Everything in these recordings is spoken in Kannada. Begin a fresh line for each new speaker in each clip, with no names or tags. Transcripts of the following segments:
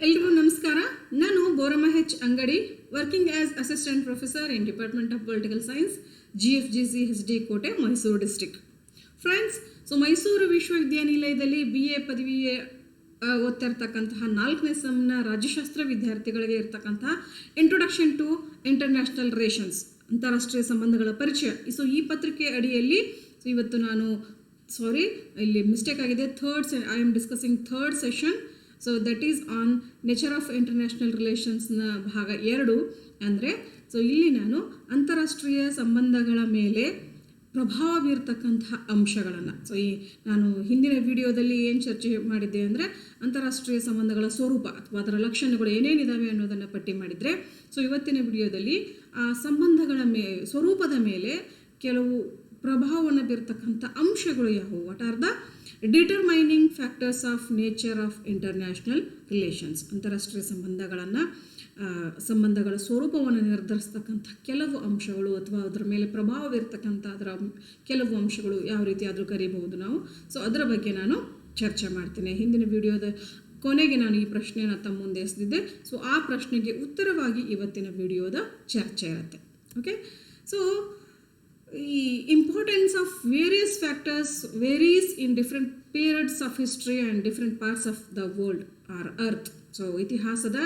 ಎಲ್ರಿಗೂ ನಮಸ್ಕಾರ. ನಾನು ಬೋರಮ್ಮ ಹೆಚ್ ಅಂಗಡಿ, working as assistant professor in department of political science, GFGC HD ಕೋಟೆ, ಮೈಸೂರು ಡಿಸ್ಟ್ರಿಕ್ಟ್. ಫ್ರೆಂಡ್ಸ್, ಮೈಸೂರು ವಿಶ್ವವಿದ್ಯಾನಿಲಯದಲ್ಲಿ BA ಪದವಿ ಓದ್ತಿರ್ತಕ್ಕಂತಹ 4ನೇ ಸೆಮ್ನ ರಾಜ್ಯಶಾಸ್ತ್ರ ವಿದ್ಯಾರ್ಥಿಗಳಿಗೆ ಇರ್ತಕ್ಕಂತಹ ಇಂಟ್ರೊಡಕ್ಷನ್ ಟು ಇಂಟರ್ನ್ಯಾಷನಲ್ ರಿಲೇಷನ್ಸ್, ಅಂತಾರಾಷ್ಟ್ರೀಯ ಸಂಬಂಧಗಳ ಪರಿಚಯ. ಈ ಪತ್ರಿಕೆ ಅಡಿಯಲ್ಲಿ ಇವತ್ತು ನಾನು ಇಲ್ಲಿ ಮಿಸ್ಟೇಕ್ ಆಗಿದೆ. I am discussing third session. That is on nature of international ರಿಲೇಷನ್ಸ್ನ ಭಾಗ 2. ಅಂದರೆ ಇಲ್ಲಿ ನಾನು ಅಂತಾರಾಷ್ಟ್ರೀಯ ಸಂಬಂಧಗಳ ಮೇಲೆ ಪ್ರಭಾವ ಬೀರ್ತಕ್ಕಂತಹ ಅಂಶಗಳನ್ನು, ನಾನು ಹಿಂದಿನ ವಿಡಿಯೋದಲ್ಲಿ ಏನು ಚರ್ಚೆ ಮಾಡಿದ್ದೆ ಅಂದರೆ ಅಂತಾರಾಷ್ಟ್ರೀಯ ಸಂಬಂಧಗಳ ಸ್ವರೂಪ ಅಥವಾ ಅದರ ಲಕ್ಷಣಗಳು ಏನೇನಿದ್ದಾವೆ ಅನ್ನೋದನ್ನು ಪಟ್ಟಿ ಮಾಡಿದರೆ, ಇವತ್ತಿನ ವಿಡಿಯೋದಲ್ಲಿ ಆ ಸಂಬಂಧಗಳ ಸ್ವರೂಪದ ಮೇಲೆ ಕೆಲವು ಪ್ರಭಾವವನ್ನು ಬೀರ್ತಕ್ಕಂಥ ಅಂಶಗಳು ಯಾವುವು, what are the determining factors of nature of international relations, ಅಂತಾರಾಷ್ಟ್ರೀಯ ಸಂಬಂಧಗಳ ಸ್ವರೂಪವನ್ನು ನಿರ್ಧರಿಸ್ತಕ್ಕಂಥ ಕೆಲವು ಅಂಶಗಳು ಅಥವಾ ಅದರ ಮೇಲೆ ಪ್ರಭಾವ ಬೀರ್ತಕ್ಕಂಥ ಅದರ ಕೆಲವು ಅಂಶಗಳು ಯಾವ ರೀತಿ ಆದರೂ ಕರೀಬಹುದು ನಾವು. ಅದರ ಬಗ್ಗೆ ನಾನು ಚರ್ಚೆ ಮಾಡ್ತೇನೆ. ಹಿಂದಿನ ವಿಡಿಯೋದ ಕೊನೆಗೆ ನಾನು ಈ ಪ್ರಶ್ನೆಯನ್ನು ತಮ್ಮ ಮುಂದೆ ಎಸೆದಿದ್ದೆ. ಆ ಪ್ರಶ್ನೆಗೆ ಉತ್ತರವಾಗಿ ಇವತ್ತಿನ ವಿಡಿಯೋದ ಚರ್ಚೆ ಇರುತ್ತೆ. ಓಕೆ, ಈ importance of various factors varies in different periods of history and different parts of the world or earth. ಇತಿಹಾಸದ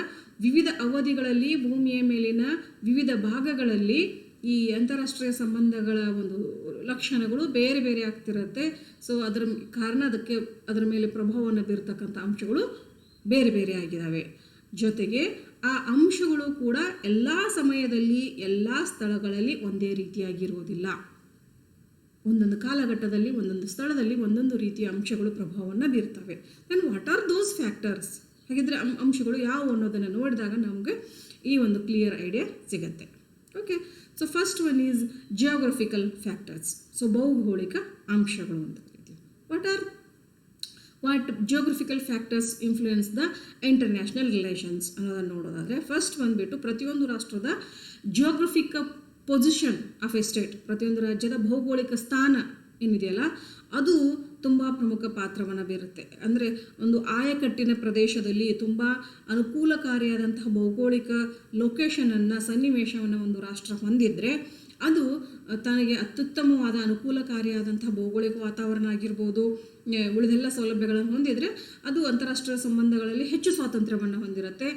ವಿವಿಧ ಅವಧಿಗಳಲ್ಲಿ ಭೂಮಿಯ ಮೇಲಿನ ವಿವಿಧ ಭಾಗಗಳಲ್ಲಿ ಈ ಅಂತಾರಾಷ್ಟ್ರೀಯ ಸಂಬಂಧಗಳ ಒಂದು ಲಕ್ಷಣಗಳು ಬೇರೆ ಬೇರೆ ಆಗ್ತಿರುತ್ತೆ. ಅದರ ಕಾರಣ ಅದರ ಮೇಲೆ ಪ್ರಭಾವವನ್ನು ಬೀರ್ತಕ್ಕಂಥ ಅಂಶಗಳು ಬೇರೆ ಬೇರೆ ಆಗಿದ್ದಾವೆ. ಜೊತೆಗೆ ಆ ಅಂಶಗಳು ಕೂಡ ಎಲ್ಲ ಸಮಯದಲ್ಲಿ ಎಲ್ಲ ಸ್ಥಳಗಳಲ್ಲಿ ಒಂದೇ ರೀತಿಯಾಗಿರುವುದಿಲ್ಲ. ಒಂದೊಂದು ಕಾಲಘಟ್ಟದಲ್ಲಿ ಒಂದೊಂದು ಸ್ಥಳದಲ್ಲಿ ಒಂದೊಂದು ರೀತಿಯ ಅಂಶಗಳು ಪ್ರಭಾವವನ್ನು ಬೀರ್ತವೆ. Then what are those factors? ಹಾಗಿದ್ರೆ ಅಂಶಗಳು ಯಾವುವು ಅನ್ನೋದನ್ನು ನೋಡಿದಾಗ ನಮಗೆ ಈ ಒಂದು ಕ್ಲಿಯರ್ ಐಡಿಯಾ ಸಿಗುತ್ತೆ. Okay, first one is geographical factors. ಭೌಗೋಳಿಕ ಅಂಶಗಳು ಅಂತ ಕರಿತೀವಿ. What geographical factors influence the international relations ಅನ್ನೋದನ್ನು ನೋಡೋದಾದರೆ, ಫಸ್ಟ್ ಬಂದುಬಿಟ್ಟು ಪ್ರತಿಯೊಂದು ರಾಷ್ಟ್ರದ geographic position of a state, ಪ್ರತಿಯೊಂದು ರಾಜ್ಯದ ಭೌಗೋಳಿಕ ಸ್ಥಾನ ಏನಿದೆಯಲ್ಲ ಅದು ತುಂಬ ಪ್ರಮುಖ ಪಾತ್ರವನ್ನು ಬೀರುತ್ತೆ. ಅಂದರೆ ಒಂದು ಆಯಕಟ್ಟಿನ ಪ್ರದೇಶದಲ್ಲಿ ತುಂಬ ಅನುಕೂಲಕಾರಿಯಾದಂತಹ ಭೌಗೋಳಿಕ ಲೊಕೇಶನನ್ನು, ಸನ್ನಿವೇಶವನ್ನು ಒಂದು ರಾಷ್ಟ್ರ ಹೊಂದಿದರೆ ಅದು ತನಗೆ ಅತ್ಯುತ್ತಮವಾದ ಅನುಕೂಲಕಾರಿಯಾದಂತಹ ಭೌಗೋಳಿಕ ವಾತಾವರಣ ಆಗಿರ್ಬೋದು, ಉಳಿದೆಲ್ಲ ಸೌಲಭ್ಯಗಳನ್ನು ಹೊಂದಿದರೆ ಅದು ಅಂತಾರಾಷ್ಟ್ರೀಯ ಸಂಬಂಧಗಳಲ್ಲಿ ಹೆಚ್ಚು ಸ್ವಾತಂತ್ರ್ಯವನ್ನು ಹೊಂದಿರುತ್ತೆ.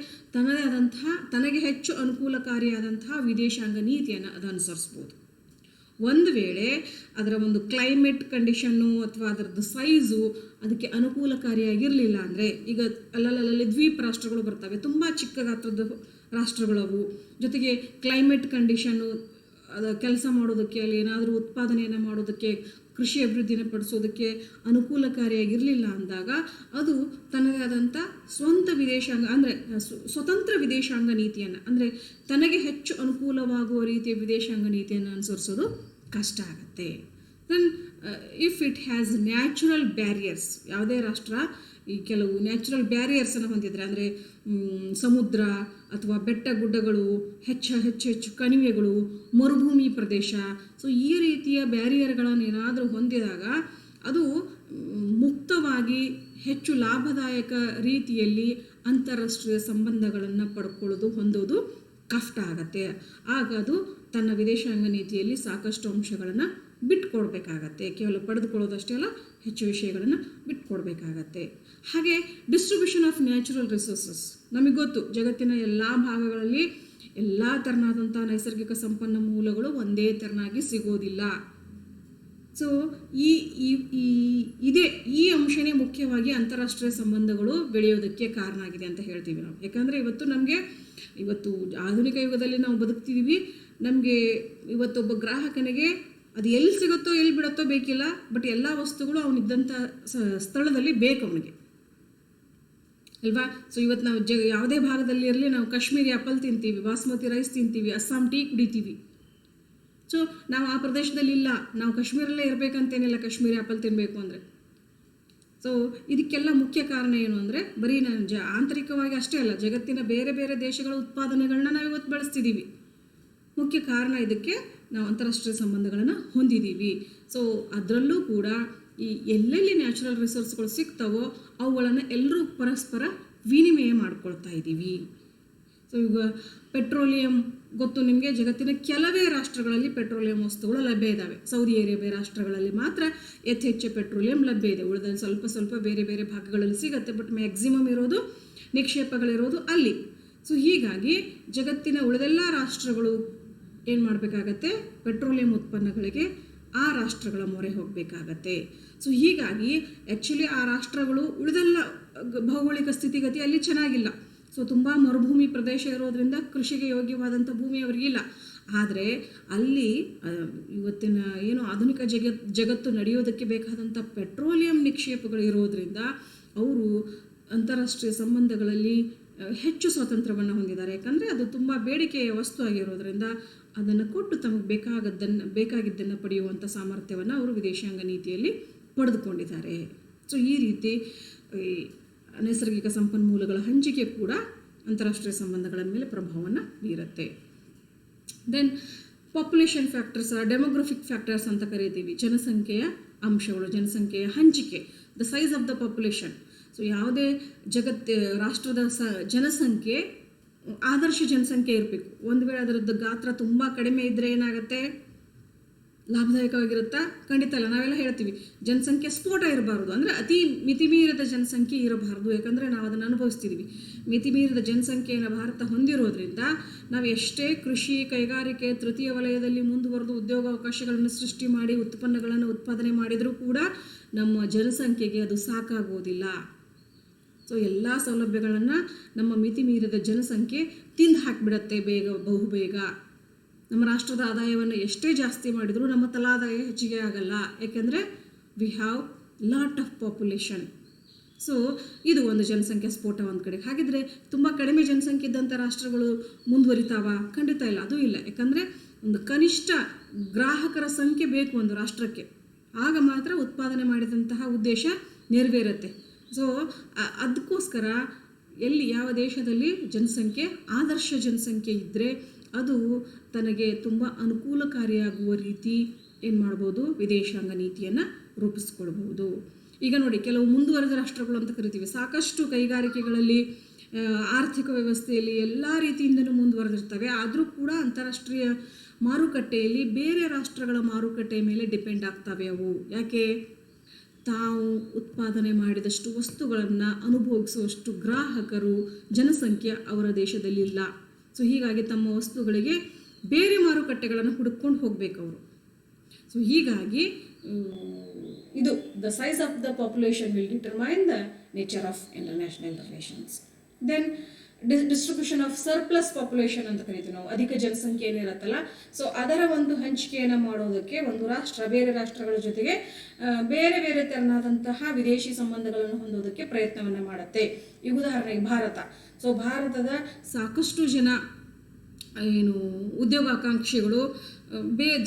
ತನಗೆ ಹೆಚ್ಚು ಅನುಕೂಲಕಾರಿಯಾದಂತಹ ವಿದೇಶಾಂಗ ನೀತಿಯನ್ನು ಅದು ಅನುಸರಿಸ್ಬೋದು. ಒಂದು ವೇಳೆ ಅದರ ಒಂದು ಕ್ಲೈಮೇಟ್ ಕಂಡೀಷನ್ನು ಅಥವಾ ಅದರದ್ದು ಸೈಜು ಅದಕ್ಕೆ ಅನುಕೂಲಕಾರಿಯಾಗಿರಲಿಲ್ಲ ಅಂದರೆ, ಈಗ ಅಲ್ಲಲ್ಲಿ ದ್ವೀಪ ರಾಷ್ಟ್ರಗಳು ಬರ್ತವೆ, ತುಂಬ ಚಿಕ್ಕ ಗಾತ್ರದ ರಾಷ್ಟ್ರಗಳವು. ಜೊತೆಗೆ ಕ್ಲೈಮೇಟ್ ಕಂಡೀಷನ್ನು ಕೆಲಸ ಮಾಡೋದಕ್ಕೆ, ಅಲ್ಲಿ ಏನಾದರೂ ಉತ್ಪಾದನೆಯನ್ನು ಮಾಡೋದಕ್ಕೆ, ಕೃಷಿ ಅಭಿವೃದ್ಧಿನ ಪಡಿಸೋದಕ್ಕೆ ಅನುಕೂಲಕಾರಿಯಾಗಿರಲಿಲ್ಲ ಅಂದಾಗ ಅದು ತನ್ನದೇ ಆದಂಥ ಸ್ವಂತ ವಿದೇಶಾಂಗ ಅಂದರೆ ಸ್ವತಂತ್ರ ವಿದೇಶಾಂಗ ನೀತಿಯನ್ನು, ಅಂದರೆ ತನಗೆ ಹೆಚ್ಚು ಅನುಕೂಲವಾಗುವ ರೀತಿಯ ವಿದೇಶಾಂಗ ನೀತಿಯನ್ನು ಅನುಸರಿಸೋದು ಕಷ್ಟ ಆಗುತ್ತೆ. Then if it has natural barriers, ಯಾವುದೇ ರಾಷ್ಟ್ರ ಈ ಕೆಲವು ನ್ಯಾಚುರಲ್ ಬ್ಯಾರಿಯರ್ಸನ್ನು ಹೊಂದಿದರೆ, ಅಂದರೆ ಸಮುದ್ರ ಅಥವಾ ಬೆಟ್ಟ ಗುಡ್ಡಗಳು, ಹೆಚ್ಚು ಕಣಿವೆಗಳು, ಮರುಭೂಮಿ ಪ್ರದೇಶ, ಈ ರೀತಿಯ ಬ್ಯಾರಿಯರ್ಗಳನ್ನು ಏನಾದರೂ ಹೊಂದಿದಾಗ ಅದು ಮುಕ್ತವಾಗಿ ಹೆಚ್ಚು ಲಾಭದಾಯಕ ರೀತಿಯಲ್ಲಿ ಅಂತಾರಾಷ್ಟ್ರೀಯ ಸಂಬಂಧಗಳನ್ನು ಹೊಂದೋದು ಕಷ್ಟ ಆಗತ್ತೆ. ಆಗ ಅದು ತನ್ನ ವಿದೇಶಾಂಗ ನೀತಿಯಲ್ಲಿ ಸಾಕಷ್ಟು ಅಂಶಗಳನ್ನು ಬಿಟ್ಕೊಡ್ಬೇಕಾಗತ್ತೆ. ಕೇವಲ ಪಡೆದುಕೊಳ್ಳೋದಷ್ಟೇ ಅಲ್ಲ, ಹೆಚ್ಚು ವಿಷಯಗಳನ್ನು ಬಿಟ್ಕೊಡ್ಬೇಕಾಗತ್ತೆ. ಹಾಗೆ ಡಿಸ್ಟ್ರಿಬ್ಯೂಷನ್ ಆಫ್ ನ್ಯಾಚುರಲ್ ರಿಸೋರ್ಸಸ್, ನಮಗೆ ಗೊತ್ತು ಜಗತ್ತಿನ ಎಲ್ಲ ಭಾಗಗಳಲ್ಲಿ ಎಲ್ಲ ತೆರನಾದಂಥ ನೈಸರ್ಗಿಕ ಸಂಪನ್ಮೂಲಗಳು ಒಂದೇ ತೆರನಾಗಿ ಸಿಗೋದಿಲ್ಲ. ಈ ಅಂಶನೇ ಮುಖ್ಯವಾಗಿ ಅಂತಾರಾಷ್ಟ್ರೀಯ ಸಂಬಂಧಗಳು ಬೆಳೆಯೋದಕ್ಕೆ ಕಾರಣ ಆಗಿದೆ ಅಂತ ಹೇಳ್ತೀವಿ ನಾವು. ಯಾಕಂದರೆ ಇವತ್ತು ಆಧುನಿಕ ಯುಗದಲ್ಲಿ ನಾವು ಬದುಕ್ತಿದ್ದೀವಿ. ನಮಗೆ ಇವತ್ತೊಬ್ಬ ಗ್ರಾಹಕನಿಗೆ ಅದು ಎಲ್ಲಿ ಸಿಗುತ್ತೋ ಎಲ್ಲಿ ಬಿಡುತ್ತೋ ಬೇಕಿಲ್ಲ, ಬಟ್ ಎಲ್ಲ ವಸ್ತುಗಳು ಅವನಿದ್ದಂಥ ಸ್ಥಳದಲ್ಲಿ ಬೇಕು ಅವನಿಗೆ, ಅಲ್ವಾ? ಇವತ್ತು ನಾವು ಯಾವುದೇ ಭಾಗದಲ್ಲಿ ಇರಲಿ, ನಾವು ಕಾಶ್ಮೀರಿ ಆಪಲ್ ತಿಂತೀವಿ, ಬಾಸ್ಮತಿ ರೈಸ್ ತಿಂತೀವಿ, ಅಸ್ಸಾಂ ಟೀ ಕುಡಿತೀವಿ. ನಾವು ಆ ಪ್ರದೇಶದಲ್ಲಿ ಇಲ್ಲ, ನಾವು ಕಾಶ್ಮೀರಲ್ಲೇ ಇರಬೇಕಂತೇನಿಲ್ಲ ಕಾಶ್ಮೀರಿ ಆಪಲ್ ತಿನ್ನಬೇಕು ಅಂದರೆ. ಇದಕ್ಕೆಲ್ಲ ಮುಖ್ಯ ಕಾರಣ ಏನು ಅಂದರೆ, ಬರೀ ನಾನು ಆಂತರಿಕವಾಗಿ ಅಷ್ಟೇ ಅಲ್ಲ, ಜಗತ್ತಿನ ಬೇರೆ ಬೇರೆ ದೇಶಗಳ ಉತ್ಪಾದನೆಗಳನ್ನ ನಾವು ಇವತ್ತು ಬಳಸ್ತಿದ್ದೀವಿ. ಮುಖ್ಯ ಕಾರಣ ಇದಕ್ಕೆ ನಾವು ಅಂತಾರಾಷ್ಟ್ರೀಯ ಸಂಬಂಧಗಳನ್ನು ಹೊಂದಿದ್ದೀವಿ. ಅದರಲ್ಲೂ ಕೂಡ ಈ ಎಲ್ಲೆಲ್ಲಿ ನ್ಯಾಚುರಲ್ ರಿಸೋರ್ಸ್ಗಳು ಸಿಗ್ತಾವೋ ಅವುಗಳನ್ನು ಎಲ್ಲರೂ ಪರಸ್ಪರ ವಿನಿಮಯ ಮಾಡ್ಕೊಳ್ತಾ ಇದ್ದೀವಿ. ಸೊ ಈಗ ಪೆಟ್ರೋಲಿಯಂ ಗೊತ್ತು ನಿಮಗೆ, ಜಗತ್ತಿನ ಕೆಲವೇ ರಾಷ್ಟ್ರಗಳಲ್ಲಿ ಪೆಟ್ರೋಲಿಯಂ ವಸ್ತುಗಳು ಲಭ್ಯ ಇದ್ದಾವೆ. ಸೌದಿ ಅರೇಬಿಯಾ ರಾಷ್ಟ್ರಗಳಲ್ಲಿ ಮಾತ್ರ ಯಥೇಚ್ಛ ಪೆಟ್ರೋಲಿಯಂ ಲಭ್ಯ ಇದೆ. ಉಳಿದಲ್ಲಿ ಸ್ವಲ್ಪ ಬೇರೆ ಬೇರೆ ಭಾಗಗಳಲ್ಲಿ ಸಿಗುತ್ತೆ, ಬಟ್ ಮ್ಯಾಕ್ಸಿಮಮ್ ಇರೋದು ನಿಕ್ಷೇಪಗಳಿರೋದು ಅಲ್ಲಿ. ಸೊ ಹೀಗಾಗಿ ಜಗತ್ತಿನ ಉಳಿದೆಲ್ಲ ರಾಷ್ಟ್ರಗಳು ಏನು ಮಾಡಬೇಕಾಗತ್ತೆ, ಪೆಟ್ರೋಲಿಯಂ ಉತ್ಪನ್ನಗಳಿಗೆ ಆ ರಾಷ್ಟ್ರಗಳ ಮೊರೆ ಹೋಗಬೇಕಾಗತ್ತೆ. ಸೊ ಹೀಗಾಗಿ ಆ್ಯಕ್ಚುಲಿ ಆ ರಾಷ್ಟ್ರಗಳು ಉಳಿದೆಲ್ಲ ಭೌಗೋಳಿಕ ಸ್ಥಿತಿಗತಿ ಅಲ್ಲಿ ಚೆನ್ನಾಗಿಲ್ಲ. ಸೊ ತುಂಬ ಮರುಭೂಮಿ ಪ್ರದೇಶ ಇರೋದ್ರಿಂದ ಕೃಷಿಗೆ ಯೋಗ್ಯವಾದಂಥ ಭೂಮಿ ಅವರಿಗಿಲ್ಲ. ಆದರೆ ಅಲ್ಲಿ ಇವತ್ತಿನ ಏನು ಆಧುನಿಕ ಜಗತ್ತು ನಡೆಯೋದಕ್ಕೆ ಬೇಕಾದಂಥ ಪೆಟ್ರೋಲಿಯಂ ನಿಕ್ಷೇಪಗಳು ಇರೋದ್ರಿಂದ ಅವರು ಅಂತಾರಾಷ್ಟ್ರೀಯ ಸಂಬಂಧಗಳಲ್ಲಿ ಹೆಚ್ಚು ಸ್ವಾತಂತ್ರ್ಯವನ್ನು ಹೊಂದಿದ್ದಾರೆ. ಯಾಕಂದರೆ ಅದು ತುಂಬ ಬೇಡಿಕೆಯ ವಸ್ತು ಆಗಿರೋದ್ರಿಂದ ಅದನ್ನು ಕೊಟ್ಟು ತಮಗೆ ಬೇಕಾಗಿದ್ದನ್ನು ಪಡೆಯುವಂಥ ಸಾಮರ್ಥ್ಯವನ್ನು ಅವರು ವಿದೇಶಾಂಗ ನೀತಿಯಲ್ಲಿ ಪಡೆದುಕೊಂಡಿದ್ದಾರೆ. ಸೊ ಈ ರೀತಿ ನೈಸರ್ಗಿಕ ಸಂಪನ್ಮೂಲಗಳ ಹಂಚಿಕೆ ಕೂಡ ಅಂತಾರಾಷ್ಟ್ರೀಯ ಸಂಬಂಧಗಳ ಮೇಲೆ ಪ್ರಭಾವವನ್ನು ಬೀರುತ್ತೆ. Then population factors, demographic factors ಅಂತ ಕರಿತೀವಿ. ಜನಸಂಖ್ಯೆಯ ಅಂಶಗಳು, ಜನಸಂಖ್ಯೆಯ ಹಂಚಿಕೆ, the size of the population. So ಯಾವುದೇ ರಾಷ್ಟ್ರದ ಜನಸಂಖ್ಯೆ ಆದರ್ಶ ಜನಸಂಖ್ಯೆ ಇರಬೇಕು. ಒಂದು ವೇಳೆ ಅದರದ್ದು ಗಾತ್ರ ತುಂಬ ಕಡಿಮೆ ಇದ್ದರೆ ಏನಾಗುತ್ತೆ, ಲಾಭದಾಯಕವಾಗಿರುತ್ತಾ? ಖಂಡಿತ ಇಲ್ಲ. ನಾವೆಲ್ಲ ಹೇಳ್ತೀವಿ ಜನಸಂಖ್ಯೆ ಸ್ಫೋಟ ಇರಬಾರ್ದು, ಅಂದರೆ ಅತಿ ಮಿತಿಮೀರಿದ ಜನಸಂಖ್ಯೆ ಇರಬಾರ್ದು. ಯಾಕಂದರೆ ನಾವು ಅದನ್ನು ಅನುಭವಿಸ್ತಿದ್ದೀವಿ. ಮಿತಿಮೀರಿದ ಜನಸಂಖ್ಯೆಯನ್ನು ಭಾರತ ಹೊಂದಿರೋದ್ರಿಂದ ನಾವು ಎಷ್ಟೇ ಕೃಷಿ, ಕೈಗಾರಿಕೆ, ತೃತೀಯ ವಲಯದಲ್ಲಿ ಮುಂದುವರೆದು ಉದ್ಯೋಗಾವಕಾಶಗಳನ್ನು ಸೃಷ್ಟಿ ಮಾಡಿ ಉತ್ಪನ್ನಗಳನ್ನು ಉತ್ಪಾದನೆ ಮಾಡಿದರೂ ಕೂಡ ನಮ್ಮ ಜನಸಂಖ್ಯೆಗೆ ಅದು ಸಾಕಾಗೋದಿಲ್ಲ. ಸೊ ಎಲ್ಲ ಸೌಲಭ್ಯಗಳನ್ನು ನಮ್ಮ ಮಿತಿಮೀರಿದ ಜನಸಂಖ್ಯೆ ತಿಂದು ಹಾಕಿಬಿಡತ್ತೆ ಬಹುಬೇಗ. ನಮ್ಮ ರಾಷ್ಟ್ರದ ಆದಾಯವನ್ನು ಎಷ್ಟೇ ಜಾಸ್ತಿ ಮಾಡಿದರೂ ನಮ್ಮ ತಲಾದಾಯ ಹೆಚ್ಚಿಗೆ ಆಗಲ್ಲ. ಯಾಕೆಂದರೆ we have lot of population. So ಇದು ಒಂದು ಜನಸಂಖ್ಯಾ ಸ್ಫೋಟ ಒಂದು ಕಡೆ. ಹಾಗಿದ್ರೆ ತುಂಬ ಕಡಿಮೆ ಜನಸಂಖ್ಯೆ ಇದ್ದಂಥ ರಾಷ್ಟ್ರಗಳು ಮುಂದುವರಿತಾವ? ಖಂಡಿತ ಇಲ್ಲ, ಅದು ಇಲ್ಲ. ಯಾಕಂದರೆ ಒಂದು ಕನಿಷ್ಠ ಗ್ರಾಹಕರ ಸಂಖ್ಯೆ ಬೇಕು ಒಂದು ರಾಷ್ಟ್ರಕ್ಕೆ, ಆಗ ಮಾತ್ರ ಉತ್ಪಾದನೆ ಮಾಡಿದಂತಹ ಉದ್ದೇಶ ನೆರವೇರುತ್ತೆ. ಸೊ ಅದಕ್ಕೋಸ್ಕರ ಯಾವ ದೇಶದಲ್ಲಿ ಜನಸಂಖ್ಯೆ ಆದರ್ಶ ಜನಸಂಖ್ಯೆ ಇದ್ದರೆ ಅದು ತನಗೆ ತುಂಬ ಅನುಕೂಲಕಾರಿಯಾಗುವ ರೀತಿ ಏನು ಮಾಡ್ಬೋದು, ವಿದೇಶಾಂಗ ನೀತಿಯನ್ನು ರೂಪಿಸ್ಕೊಳ್ಬಹುದು. ಈಗ ನೋಡಿ, ಕೆಲವು ಮುಂದುವರೆದ ರಾಷ್ಟ್ರಗಳು ಅಂತ ಕರಿತೀವಿ, ಸಾಕಷ್ಟು ಕೈಗಾರಿಕೆಗಳಲ್ಲಿ, ಆರ್ಥಿಕ ವ್ಯವಸ್ಥೆಯಲ್ಲಿ ಎಲ್ಲ ರೀತಿಯಿಂದಲೂ ಮುಂದುವರೆದಿರ್ತವೆ. ಆದರೂ ಕೂಡ ಅಂತಾರಾಷ್ಟ್ರೀಯ ಮಾರುಕಟ್ಟೆಯಲ್ಲಿ ಬೇರೆ ರಾಷ್ಟ್ರಗಳ ಮಾರುಕಟ್ಟೆಯ ಮೇಲೆ ಡಿಪೆಂಡ್ ಆಗ್ತವೆ ಅವು. ಯಾಕೆ? ತಾವು ಉತ್ಪಾದನೆ ಮಾಡಿದಷ್ಟು ವಸ್ತುಗಳನ್ನು ಅನುಭವಿಸುವಷ್ಟು ಗ್ರಾಹಕರು, ಜನಸಂಖ್ಯೆ ಅವರ ದೇಶದಲ್ಲಿ ಇಲ್ಲ. ಸೊ ಹೀಗಾಗಿ ತಮ್ಮ ವಸ್ತುಗಳಿಗೆ ಬೇರೆ ಮಾರುಕಟ್ಟೆಗಳನ್ನು ಹುಡುಕೊಂಡು ಹೋಗಬೇಕು ಅವರು. ಸೊ ಹೀಗಾಗಿ ಇದು the size of the population will determine the nature of international relations. Then distribution of surplus population ಅಂತ ಕರಿತೀವಿ ನಾವು. ಅಧಿಕ ಜನಸಂಖ್ಯೆ ಏನಿರುತ್ತಲ್ಲ, ಸೊ ಅದರ ಒಂದು ಹಂಚಿಕೆಯನ್ನು ಮಾಡೋದಕ್ಕೆ ಒಂದು ರಾಷ್ಟ್ರ ಬೇರೆ ರಾಷ್ಟ್ರಗಳ ಜೊತೆಗೆ ಬೇರೆ ಬೇರೆ ತೆರನಾದಂತಹ ವಿದೇಶಿ ಸಂಬಂಧಗಳನ್ನು ಹೊಂದೋದಕ್ಕೆ ಪ್ರಯತ್ನವನ್ನು ಮಾಡುತ್ತೆ. ಈಗ ಉದಾಹರಣೆಗೆ ಭಾರತ. ಸೊ ಭಾರತದ ಸಾಕಷ್ಟು ಜನ ಉದ್ಯೋಗಾಕಾಂಕ್ಷಿಗಳು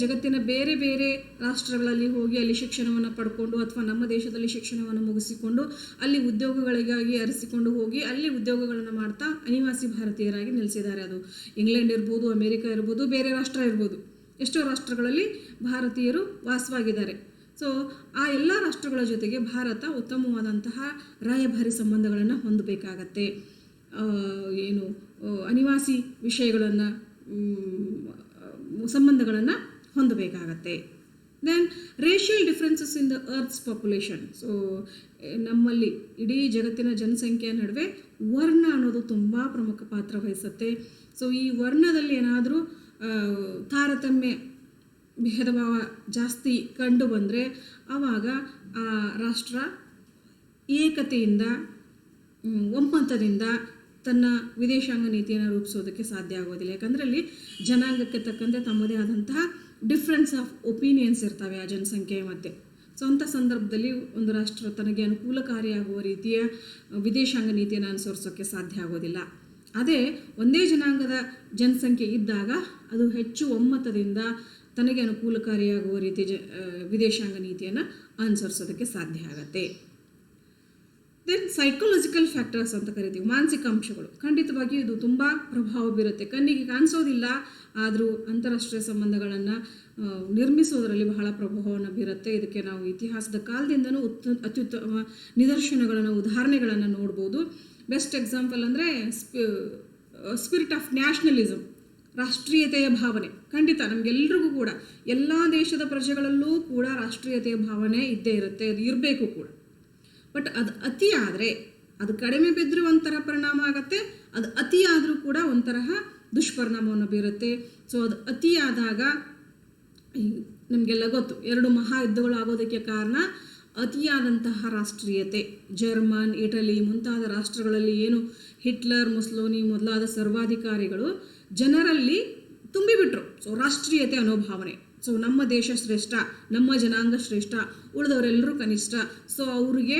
ಜಗತ್ತಿನ ಬೇರೆ ಬೇರೆ ರಾಷ್ಟ್ರಗಳಲ್ಲಿ ಹೋಗಿ ಅಲ್ಲಿ ಶಿಕ್ಷಣವನ್ನು ಪಡ್ಕೊಂಡು, ಅಥವಾ ನಮ್ಮ ದೇಶದಲ್ಲಿ ಶಿಕ್ಷಣವನ್ನು ಮುಗಿಸಿಕೊಂಡು ಅಲ್ಲಿ ಉದ್ಯೋಗಗಳಿಗಾಗಿ ಅರಸಿಕೊಂಡು ಹೋಗಿ ಅಲ್ಲಿ ಉದ್ಯೋಗಗಳನ್ನು ಮಾಡ್ತಾ ಅನಿವಾಸಿ ಭಾರತೀಯರಾಗಿ ನೆಲೆಸಿದ್ದಾರೆ. ಅದು ಇಂಗ್ಲೆಂಡ್ ಇರ್ಬೋದು, ಅಮೇರಿಕ ಇರ್ಬೋದು, ಬೇರೆ ರಾಷ್ಟ್ರ ಇರ್ಬೋದು, ಎಷ್ಟೋ ರಾಷ್ಟ್ರಗಳಲ್ಲಿ ಭಾರತೀಯರು ವಾಸವಾಗಿದ್ದಾರೆ. ಸೊ ಆ ಎಲ್ಲ ರಾಷ್ಟ್ರಗಳ ಜೊತೆಗೆ ಭಾರತ ಉತ್ತಮವಾದಂತಹ ರಾಯಭಾರಿ ಸಂಬಂಧಗಳನ್ನು ಹೊಂದಬೇಕಾಗತ್ತೆ. ಅನಿವಾಸಿ ವಿಷಯಗಳನ್ನು, ಸಂಬಂಧಗಳನ್ನು ಹೊಂದಬೇಕಾಗತ್ತೆ. Then racial differences in the earth's population. So ನಮ್ಮಲ್ಲಿ ಇಡೀ ಜಗತ್ತಿನ ಜನಸಂಖ್ಯೆಯ ನಡುವೆ ವರ್ಣ ಅನ್ನೋದು ತುಂಬ ಪ್ರಮುಖ ಪಾತ್ರ ವಹಿಸುತ್ತೆ. ಸೊ ಈ ವರ್ಣದಲ್ಲಿ ಏನಾದರೂ ತಾರತಮ್ಯ, ಭೇದ ಭಾವ ಜಾಸ್ತಿ ಕಂಡು ಬಂದರೆ ಆವಾಗ ಆ ರಾಷ್ಟ್ರ ಏಕತೆಯಿಂದ, ಒಮ್ಮತದಿಂದ ತನ್ನ ವಿದೇಶಾಂಗ ನೀತಿಯನ್ನು ರೂಪಿಸೋದಕ್ಕೆ ಸಾಧ್ಯ ಆಗೋದಿಲ್ಲ. ಯಾಕಂದರೆ ಅಲ್ಲಿ ಜನಾಂಗಕ್ಕೆ ತಕ್ಕಂತೆ ತಮ್ಮದೇ ಆದಂತಹ ಡಿಫ್ರೆನ್ಸ್ ಆಫ್ ಒಪಿನಿಯನ್ಸ್ ಇರ್ತವೆ ಆ ಜನಸಂಖ್ಯೆಯ ಮಧ್ಯೆ. ಸೊ ಅಂಥ ಸಂದರ್ಭದಲ್ಲಿ ಒಂದು ರಾಷ್ಟ್ರ ತನಗೆ ಅನುಕೂಲಕಾರಿಯಾಗುವ ರೀತಿಯ ವಿದೇಶಾಂಗ ನೀತಿಯನ್ನು ಅನುಸರಿಸೋಕ್ಕೆ ಸಾಧ್ಯ ಆಗೋದಿಲ್ಲ. ಅದೇ ಒಂದೇ ಜನಾಂಗದ ಜನಸಂಖ್ಯೆ ಇದ್ದಾಗ ಅದು ಹೆಚ್ಚು ಒಮ್ಮತದಿಂದ ತನಗೆ ಅನುಕೂಲಕಾರಿಯಾಗುವ ರೀತಿ ವಿದೇಶಾಂಗ ನೀತಿಯನ್ನು ಅನುಸರಿಸೋದಕ್ಕೆ ಸಾಧ್ಯ ಆಗುತ್ತೆ. ದೆನ್ ಸೈಕೋಲಾಜಿಕಲ್ ಫ್ಯಾಕ್ಟರ್ಸ್ ಅಂತ ಕರಿತೀವಿ, ಮಾನಸಿಕ ಅಂಶಗಳು. ಖಂಡಿತವಾಗಿ ಇದು ತುಂಬ ಪ್ರಭಾವ ಬೀರುತ್ತೆ. ಕಣ್ಣಿಗೆ ಕಾಣಿಸೋದಿಲ್ಲ, ಆದರೂ ಅಂತಾರಾಷ್ಟ್ರೀಯ ಸಂಬಂಧಗಳನ್ನು ನಿರ್ಮಿಸೋದರಲ್ಲಿ ಬಹಳ ಪ್ರಭಾವವನ್ನು ಬೀರುತ್ತೆ. ಇದಕ್ಕೆ ನಾವು ಇತಿಹಾಸದ ಕಾಲದಿಂದನೂ ಅತ್ಯುತ್ತಮ ನಿದರ್ಶನಗಳನ್ನು, ಉದಾಹರಣೆಗಳನ್ನು ನೋಡ್ಬೋದು. ಬೆಸ್ಟ್ ಎಕ್ಸಾಂಪಲ್ ಅಂದರೆ ಸ್ಪಿರಿಟ್ ಆಫ್ ನ್ಯಾಷನಲಿಸಮ್, ರಾಷ್ಟ್ರೀಯತೆಯ ಭಾವನೆ. ಖಂಡಿತ ನಮಗೆಲ್ರಿಗೂ ಕೂಡ ಎಲ್ಲ ದೇಶದ ಪ್ರಜೆಗಳಲ್ಲೂ ಕೂಡ ರಾಷ್ಟ್ರೀಯತೆಯ ಭಾವನೆ ಇದ್ದೇ ಇರುತ್ತೆ, ಅದು ಇರಬೇಕು ಕೂಡ. ಬಟ್ ಅದು ಅತಿ ಆದರೆ ಅದು ಕಡಿಮೆ ಬಿದ್ದರೂ ಒಂಥರ ಪರಿಣಾಮ ಆಗುತ್ತೆ, ಅದು ಅತಿ ಆದರೂ ಕೂಡ ಒಂಥರ ದುಷ್ಪರಿಣಾಮವನ್ನು ಬೀರುತ್ತೆ. ಸೊ ಅದು ಅತಿಯಾದಾಗ ನಮಗೆಲ್ಲ ಗೊತ್ತು, 2 ಮಹಾಯುದ್ಧಗಳು ಆಗೋದಕ್ಕೆ ಕಾರಣ ಅತಿಯಾದಂತಹ ರಾಷ್ಟ್ರೀಯತೆ. ಜರ್ಮನ್, ಇಟಲಿ ಮುಂತಾದ ರಾಷ್ಟ್ರಗಳಲ್ಲಿ ಏನು ಹಿಟ್ಲರ್, ಮುಸ್ಸೋಲಿನಿ ಮೊದಲಾದ ಸರ್ವಾಧಿಕಾರಿಗಳು ಜನರಲ್ಲಿ ತುಂಬಿಬಿಟ್ರು. ಸೊ ರಾಷ್ಟ್ರೀಯತೆ ಅನ್ನೋ ಭಾವನೆ. ಸೊ ನಮ್ಮ ದೇಶ ಶ್ರೇಷ್ಠ, ನಮ್ಮ ಜನಾಂಗ ಶ್ರೇಷ್ಠ, ಉಳಿದವರೆಲ್ಲರೂ ಕನಿಷ್ಠ, ಸೊ ಅವ್ರಿಗೆ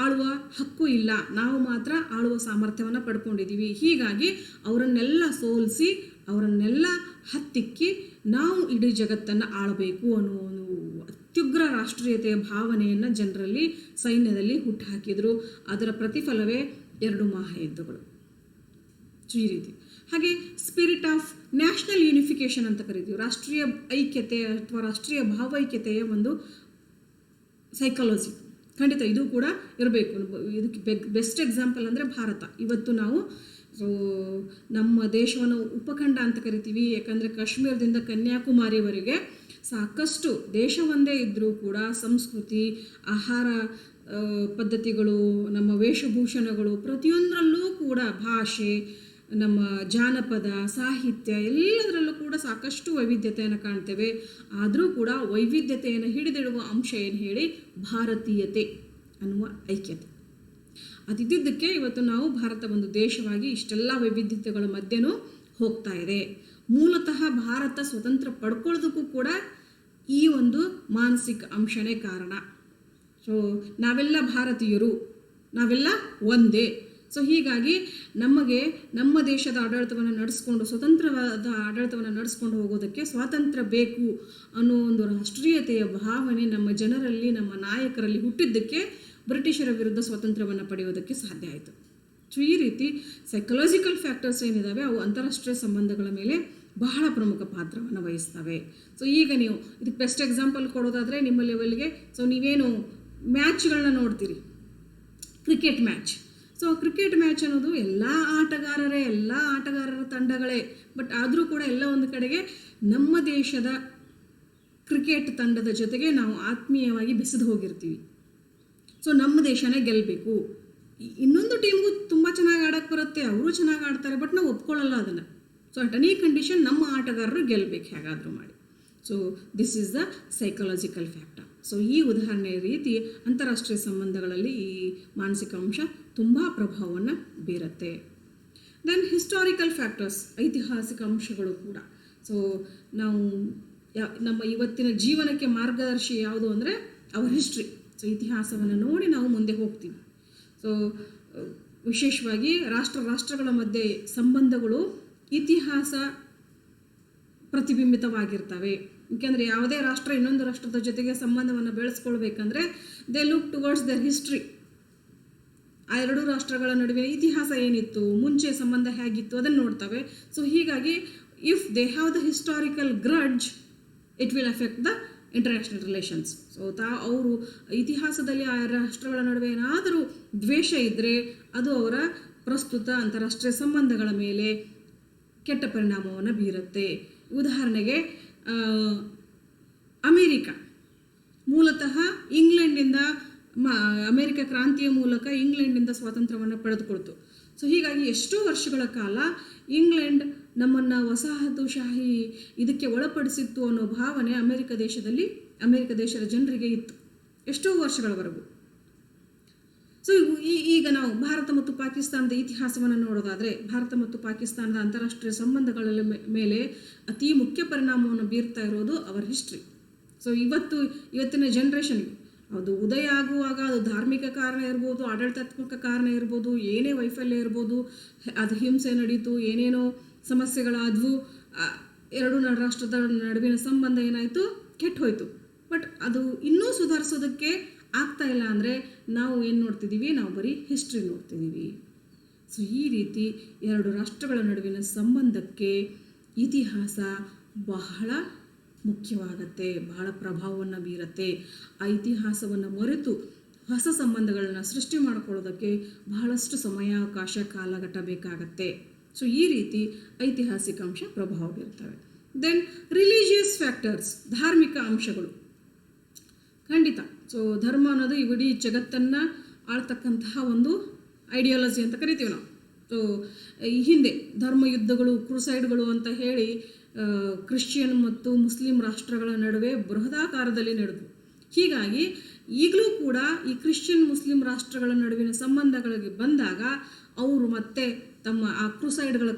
ಆಳುವ ಹಕ್ಕು ಇಲ್ಲ, ನಾವು ಮಾತ್ರ ಆಳುವ ಸಾಮರ್ಥ್ಯವನ್ನು ಪಡ್ಕೊಂಡಿದ್ದೀವಿ. ಹೀಗಾಗಿ ಅವರನ್ನೆಲ್ಲ ಸೋಲಿಸಿ ಅವರನ್ನೆಲ್ಲ ಹತ್ತಿಕ್ಕಿ ನಾವು ಇಡೀ ಜಗತ್ತನ್ನು ಆಳಬೇಕು ಅನ್ನೋ ಒಂದು ಅತ್ಯುಗ್ರ ರಾಷ್ಟ್ರೀಯತೆಯ ಭಾವನೆಯನ್ನು ಜನರಲ್ಲಿ, ಸೈನ್ಯದಲ್ಲಿ ಹುಟ್ಟುಹಾಕಿದರು. ಅದರ ಪ್ರತಿಫಲವೇ 2 ಮಹಾಯುದ್ಧಗಳು. ಈ ರೀತಿ. ಹಾಗೆ ಸ್ಪಿರಿಟ್ ಆಫ್ ನ್ಯಾಷನಲ್ ಯೂನಿಫಿಕೇಷನ್ ಅಂತ ಕರಿತೀವಿ. ರಾಷ್ಟ್ರೀಯ ಐಕ್ಯತೆ ಅಥವಾ ರಾಷ್ಟ್ರೀಯ ಭಾವೈಕ್ಯತೆಯ ಒಂದು ಸೈಕಾಲಜಿ. ಖಂಡಿತ ಇದು ಕೂಡ ಇರಬೇಕು. ಇದಕ್ಕೆ ಬೆಸ್ಟ್ ಎಕ್ಸಾಂಪಲ್ ಅಂದರೆ ಭಾರತ. ಇವತ್ತು ನಾವು ನಮ್ಮ ದೇಶವನ್ನು ಉಪಖಂಡ ಅಂತ ಕರಿತೀವಿ. ಯಾಕಂದರೆ ಕಾಶ್ಮೀರದಿಂದ ಕನ್ಯಾಕುಮಾರಿವರೆಗೆ ಸಾಕಷ್ಟು ದೇಶ ಒಂದೇ ಇದ್ದರೂ ಕೂಡ ಸಂಸ್ಕೃತಿ, ಆಹಾರ ಪದ್ಧತಿಗಳು, ನಮ್ಮ ವೇಷಭೂಷಣಗಳು, ಪ್ರತಿಯೊಂದರಲ್ಲೂ ಕೂಡ ಭಾಷೆ, ನಮ್ಮ ಜಾನಪದ, ಸಾಹಿತ್ಯ ಎಲ್ಲದರಲ್ಲೂ ಕೂಡ ಸಾಕಷ್ಟು ವೈವಿಧ್ಯತೆಯನ್ನು ಕಾಣ್ತೇವೆ. ಆದರೂ ಕೂಡ ವೈವಿಧ್ಯತೆಯನ್ನು ಹಿಡಿದಿಡುವ ಅಂಶ ಏನು ಹೇಳಿ, ಭಾರತೀಯತೆ ಅನ್ನುವ ಐಕ್ಯತೆ. ಅದಿದ್ದಕ್ಕೆ ಇವತ್ತು ನಾವು ಭಾರತ ಒಂದು ದೇಶವಾಗಿ ಇಷ್ಟೆಲ್ಲ ವೈವಿಧ್ಯತೆಗಳ ಮಧ್ಯೆನೂ ಹೋಗ್ತಾ ಇದೆ. ಮೂಲತಃ ಭಾರತ ಸ್ವತಂತ್ರ ಪಡ್ಕೊಳ್ಳೋದಕ್ಕೂ ಕೂಡ ಈ ಒಂದು ಮಾನಸಿಕ ಅಂಶನೇ ಕಾರಣ. ಸೊ ನಾವೆಲ್ಲ ಭಾರತೀಯರು, ನಾವೆಲ್ಲ ಒಂದೇ. ಸೊ ಹೀಗಾಗಿ ನಮಗೆ ನಮ್ಮ ದೇಶದ ಆಡಳಿತವನ್ನು ನಡೆಸ್ಕೊಂಡು, ಸ್ವತಂತ್ರವಾದ ಆಡಳಿತವನ್ನು ನಡೆಸ್ಕೊಂಡು ಹೋಗೋದಕ್ಕೆ ಸ್ವಾತಂತ್ರ್ಯ ಬೇಕು ಅನ್ನೋ ಒಂದು ರಾಷ್ಟ್ರೀಯತೆಯ ಭಾವನೆ ನಮ್ಮ ಜನರಲ್ಲಿ, ನಮ್ಮ ನಾಯಕರಲ್ಲಿ ಹುಟ್ಟಿದ್ದಕ್ಕೆ ಬ್ರಿಟಿಷರ ವಿರುದ್ಧ ಸ್ವಾತಂತ್ರ್ಯವನ್ನು ಪಡೆಯೋದಕ್ಕೆ ಸಾಧ್ಯ ಆಯಿತು. ಸೊ ಈ ರೀತಿ ಸೈಕಲಾಜಿಕಲ್ ಫ್ಯಾಕ್ಟರ್ಸ್ ಏನಿದ್ದಾವೆ ಅವು ಅಂತಾರಾಷ್ಟ್ರೀಯ ಸಂಬಂಧಗಳ ಮೇಲೆ ಬಹಳ ಪ್ರಮುಖ ಪಾತ್ರವನ್ನು ವಹಿಸ್ತವೆ. ಸೊ ಈಗ ನೀವು ಇದಕ್ಕೆ ಬೆಸ್ಟ್ ಎಕ್ಸಾಂಪಲ್ ಕೊಡೋದಾದರೆ ನಿಮ್ಮ ಲೆವೆಲ್ಗೆ, ಸೊ ನೀವೇನು ಮ್ಯಾಚ್ಗಳನ್ನ ನೋಡ್ತೀರಿ, cricket match. So cricket match ಅನ್ನೋದು ಎಲ್ಲ ಆಟಗಾರರ ತಂಡಗಳೇ. ಬಟ್ ಆದರೂ ಕೂಡ ಎಲ್ಲ ಒಂದು ಕಡೆಗೆ ನಮ್ಮ ದೇಶದ ಕ್ರಿಕೆಟ್ ತಂಡದ ಜೊತೆಗೆ ನಾವು ಆತ್ಮೀಯವಾಗಿ ಬೆಸೆದು ಹೋಗಿರ್ತೀವಿ. ಸೊ ನಮ್ಮ ದೇಶನೇ ಗೆಲ್ಲಬೇಕು. ಇನ್ನೊಂದು ಟೀಮ್ಗೂ ತುಂಬ ಚೆನ್ನಾಗಿ ಆಡೋಕ್ಕೆ ಬರುತ್ತೆ, ಅವರು ಚೆನ್ನಾಗಿ ಆಡ್ತಾರೆ, ಬಟ್ ನಾವು ಒಪ್ಕೊಳ್ಳಲ್ಲ ಅದನ್ನು. ಸೊ ಅಟ್ ಎನಿ ಕಂಡೀಷನ್ ನಮ್ಮ ಆಟಗಾರರು ಗೆಲ್ಲಬೇಕು ಹೇಗಾದರೂ ಮಾಡಿ. So this is the psychological factor. So ಈ ಉದಾಹರಣೆ ರೀತಿ ಅಂತಾರಾಷ್ಟ್ರೀಯ ಸಂಬಂಧಗಳಲ್ಲಿ ಈ ಮಾನಸಿಕ ಅಂಶ ತುಂಬ ಪ್ರಭಾವವನ್ನು ಬೀರುತ್ತೆ. ದೆನ್ ಹಿಸ್ಟಾರಿಕಲ್ ಫ್ಯಾಕ್ಟರ್ಸ್, ಐತಿಹಾಸಿಕ ಅಂಶಗಳು ಕೂಡ. ಸೊ ನಾವು ನಮ್ಮ ಇವತ್ತಿನ ಜೀವನಕ್ಕೆ ಮಾರ್ಗದರ್ಶಿ ಯಾವುದು ಅಂದರೆ ಅವರ್ ಹಿಸ್ಟ್ರಿ. ಸೊ ಇತಿಹಾಸವನ್ನು ನೋಡಿ ನಾವು ಮುಂದೆ ಹೋಗ್ತೀವಿ. ಸೊ ವಿಶೇಷವಾಗಿ ರಾಷ್ಟ್ರಗಳ ಮಧ್ಯೆ ಸಂಬಂಧಗಳು ಇತಿಹಾಸ ಪ್ರತಿಬಿಂಬಿತವಾಗಿರ್ತವೆ. ಏಕೆಂದರೆ ಯಾವುದೇ ರಾಷ್ಟ್ರ ಇನ್ನೊಂದು ರಾಷ್ಟ್ರದ ಜೊತೆಗೆ ಸಂಬಂಧವನ್ನು ಬೆಳೆಸ್ಕೊಳ್ಬೇಕಂದ್ರೆ they look towards their history. ಆ 2 ರಾಷ್ಟ್ರಗಳ ನಡುವಿನ ಇತಿಹಾಸ ಏನಿತ್ತು, ಮುಂಚೆ ಸಂಬಂಧ ಹೇಗಿತ್ತು, ಅದನ್ನು ನೋಡ್ತವೆ. ಸೊ ಹೀಗಾಗಿ if they have the historical grudge, it will affect the international relations. So ಅವರು ಇತಿಹಾಸದಲ್ಲಿ ಆ ರಾಷ್ಟ್ರಗಳ ನಡುವೆ ಏನಾದರೂ ದ್ವೇಷ ಇದ್ದರೆ ಅದು ಅವರ ಪ್ರಸ್ತುತ ಅಂತಾರಾಷ್ಟ್ರೀಯ ಸಂಬಂಧಗಳ ಮೇಲೆ ಕೆಟ್ಟ ಪರಿಣಾಮವನ್ನು ಬೀರುತ್ತೆ. ಉದಾಹರಣೆಗೆ ಅಮೇರಿಕ ಮೂಲತಃ ಇಂಗ್ಲೆಂಡಿಂದ, ಅಮೇರಿಕ ಕ್ರಾಂತಿಯ ಮೂಲಕ ಇಂಗ್ಲೆಂಡಿಂದ ಸ್ವಾತಂತ್ರ್ಯವನ್ನು ಪಡೆದುಕೊಳ್ತು. ಸೊ ಹೀಗಾಗಿ ಎಷ್ಟೋ ವರ್ಷಗಳ ಕಾಲ ಇಂಗ್ಲೆಂಡ್ ನಮ್ಮನ್ನು ವಸಾಹತುಶಾಹಿ ಇದಕ್ಕೆ ಒಳಪಡಿಸಿತ್ತು ಅನ್ನೋ ಭಾವನೆ ಅಮೇರಿಕ ದೇಶದ ಜನರಿಗೆ ಇತ್ತು ಎಷ್ಟೋ ವರ್ಷಗಳವರೆಗೂ. ಸೊ ಈಗ ನಾವು ಭಾರತ ಮತ್ತು ಪಾಕಿಸ್ತಾನದ ಇತಿಹಾಸವನ್ನು ನೋಡೋದಾದರೆ, ಭಾರತ ಮತ್ತು ಪಾಕಿಸ್ತಾನದ ಅಂತಾರಾಷ್ಟ್ರೀಯ ಸಂಬಂಧಗಳ ಮೇಲೆ ಅತಿ ಮುಖ್ಯ ಪರಿಣಾಮವನ್ನು ಬೀರ್ತಾ ಇರೋದು ಅವರ್ ಹಿಸ್ಟ್ರಿ. ಸೊ ಇವತ್ತಿನ ಜನ್ರೇಷನ್ಗೆ ಅದು ಉದಯ ಆಗುವಾಗ ಅದು ಧಾರ್ಮಿಕ ಕಾರಣ ಇರ್ಬೋದು, ಆಡಳಿತಾತ್ಮಕ ಕಾರಣ ಇರ್ಬೋದು, ಏನೇ ವೈಫಲ್ಯ ಇರ್ಬೋದು, ಅದು ಹಿಂಸೆ ನಡೀತು, ಏನೇನೋ ಸಮಸ್ಯೆಗಳಾದವು, 2 ರಾಷ್ಟ್ರದ ನಡುವಿನ ಸಂಬಂಧ ಏನಾಯಿತು, ಕೆಟ್ಟು ಹೋಯಿತು. ಬಟ್ ಅದು ಇನ್ನೂ ಸುಧಾರಿಸೋದಕ್ಕೆ ಆಗ್ತಾ ಇಲ್ಲ ಅಂದರೆ ನಾವು ಏನು ನೋಡ್ತಿದ್ದೀವಿ, ನಾವು ಬರೀ ಹಿಸ್ಟ್ರಿ ನೋಡ್ತಿದ್ದೀವಿ. ಸೊ ಈ ರೀತಿ 2 ರಾಷ್ಟ್ರಗಳ ನಡುವಿನ ಸಂಬಂಧಕ್ಕೆ ಇತಿಹಾಸ ಬಹಳ ಮುಖ್ಯವಾಗತ್ತೆ, ಬಹಳ ಪ್ರಭಾವವನ್ನು ಬೀರುತ್ತೆ. ಆ ಇತಿಹಾಸವನ್ನು ಮರೆತು ಹೊಸ ಸಂಬಂಧಗಳನ್ನ ಸೃಷ್ಟಿ ಮಾಡ್ಕೊಳ್ಳೋದಕ್ಕೆ ಬಹಳಷ್ಟು ಸಮಯಾವಕಾಶ ಕಾಲಘಟ್ಟ ಬೇಕಾಗತ್ತೆ. ಸೊ ಈ ರೀತಿ ಐತಿಹಾಸಿಕ ಅಂಶ ಪ್ರಭಾವ ಬೀರ್ತವೆ. ದೆನ್ ರಿಲಿಜಿಯಸ್ ಫ್ಯಾಕ್ಟರ್ಸ್, ಧಾರ್ಮಿಕ ಅಂಶಗಳು. ಖಂಡಿತ. ಸೊ ಧರ್ಮ ಅನ್ನೋದು ಇಡೀ ಜಗತ್ತನ್ನು ಆಳ್ತಕ್ಕಂತಹ ಒಂದು ಐಡಿಯಾಲಜಿ ಅಂತ ಕರಿತೀವಿ ನಾವು. ಸೊ ಈ ಹಿಂದೆ ಧರ್ಮ ಯುದ್ಧಗಳು, ಕ್ರೂಸೈಡ್ಗಳು ಅಂತ ಹೇಳಿ ಕ್ರಿಶ್ಚಿಯನ್ ಮತ್ತು ಮುಸ್ಲಿಂ ರಾಷ್ಟ್ರಗಳ ನಡುವೆ ಬೃಹದಾಕಾರದಲ್ಲಿ ನಡೆದವು. ಹೀಗಾಗಿ ಈಗಲೂ ಕೂಡ ಈ ಕ್ರಿಶ್ಚಿಯನ್ ಮುಸ್ಲಿಂ ರಾಷ್ಟ್ರಗಳ ನಡುವಿನ ಸಂಬಂಧಗಳಿಗೆ ಬಂದಾಗ ಅವರು ಮತ್ತೆ ತಮ್ಮ ಆ ಕ್ರೂಸೈಡ್ಗಳ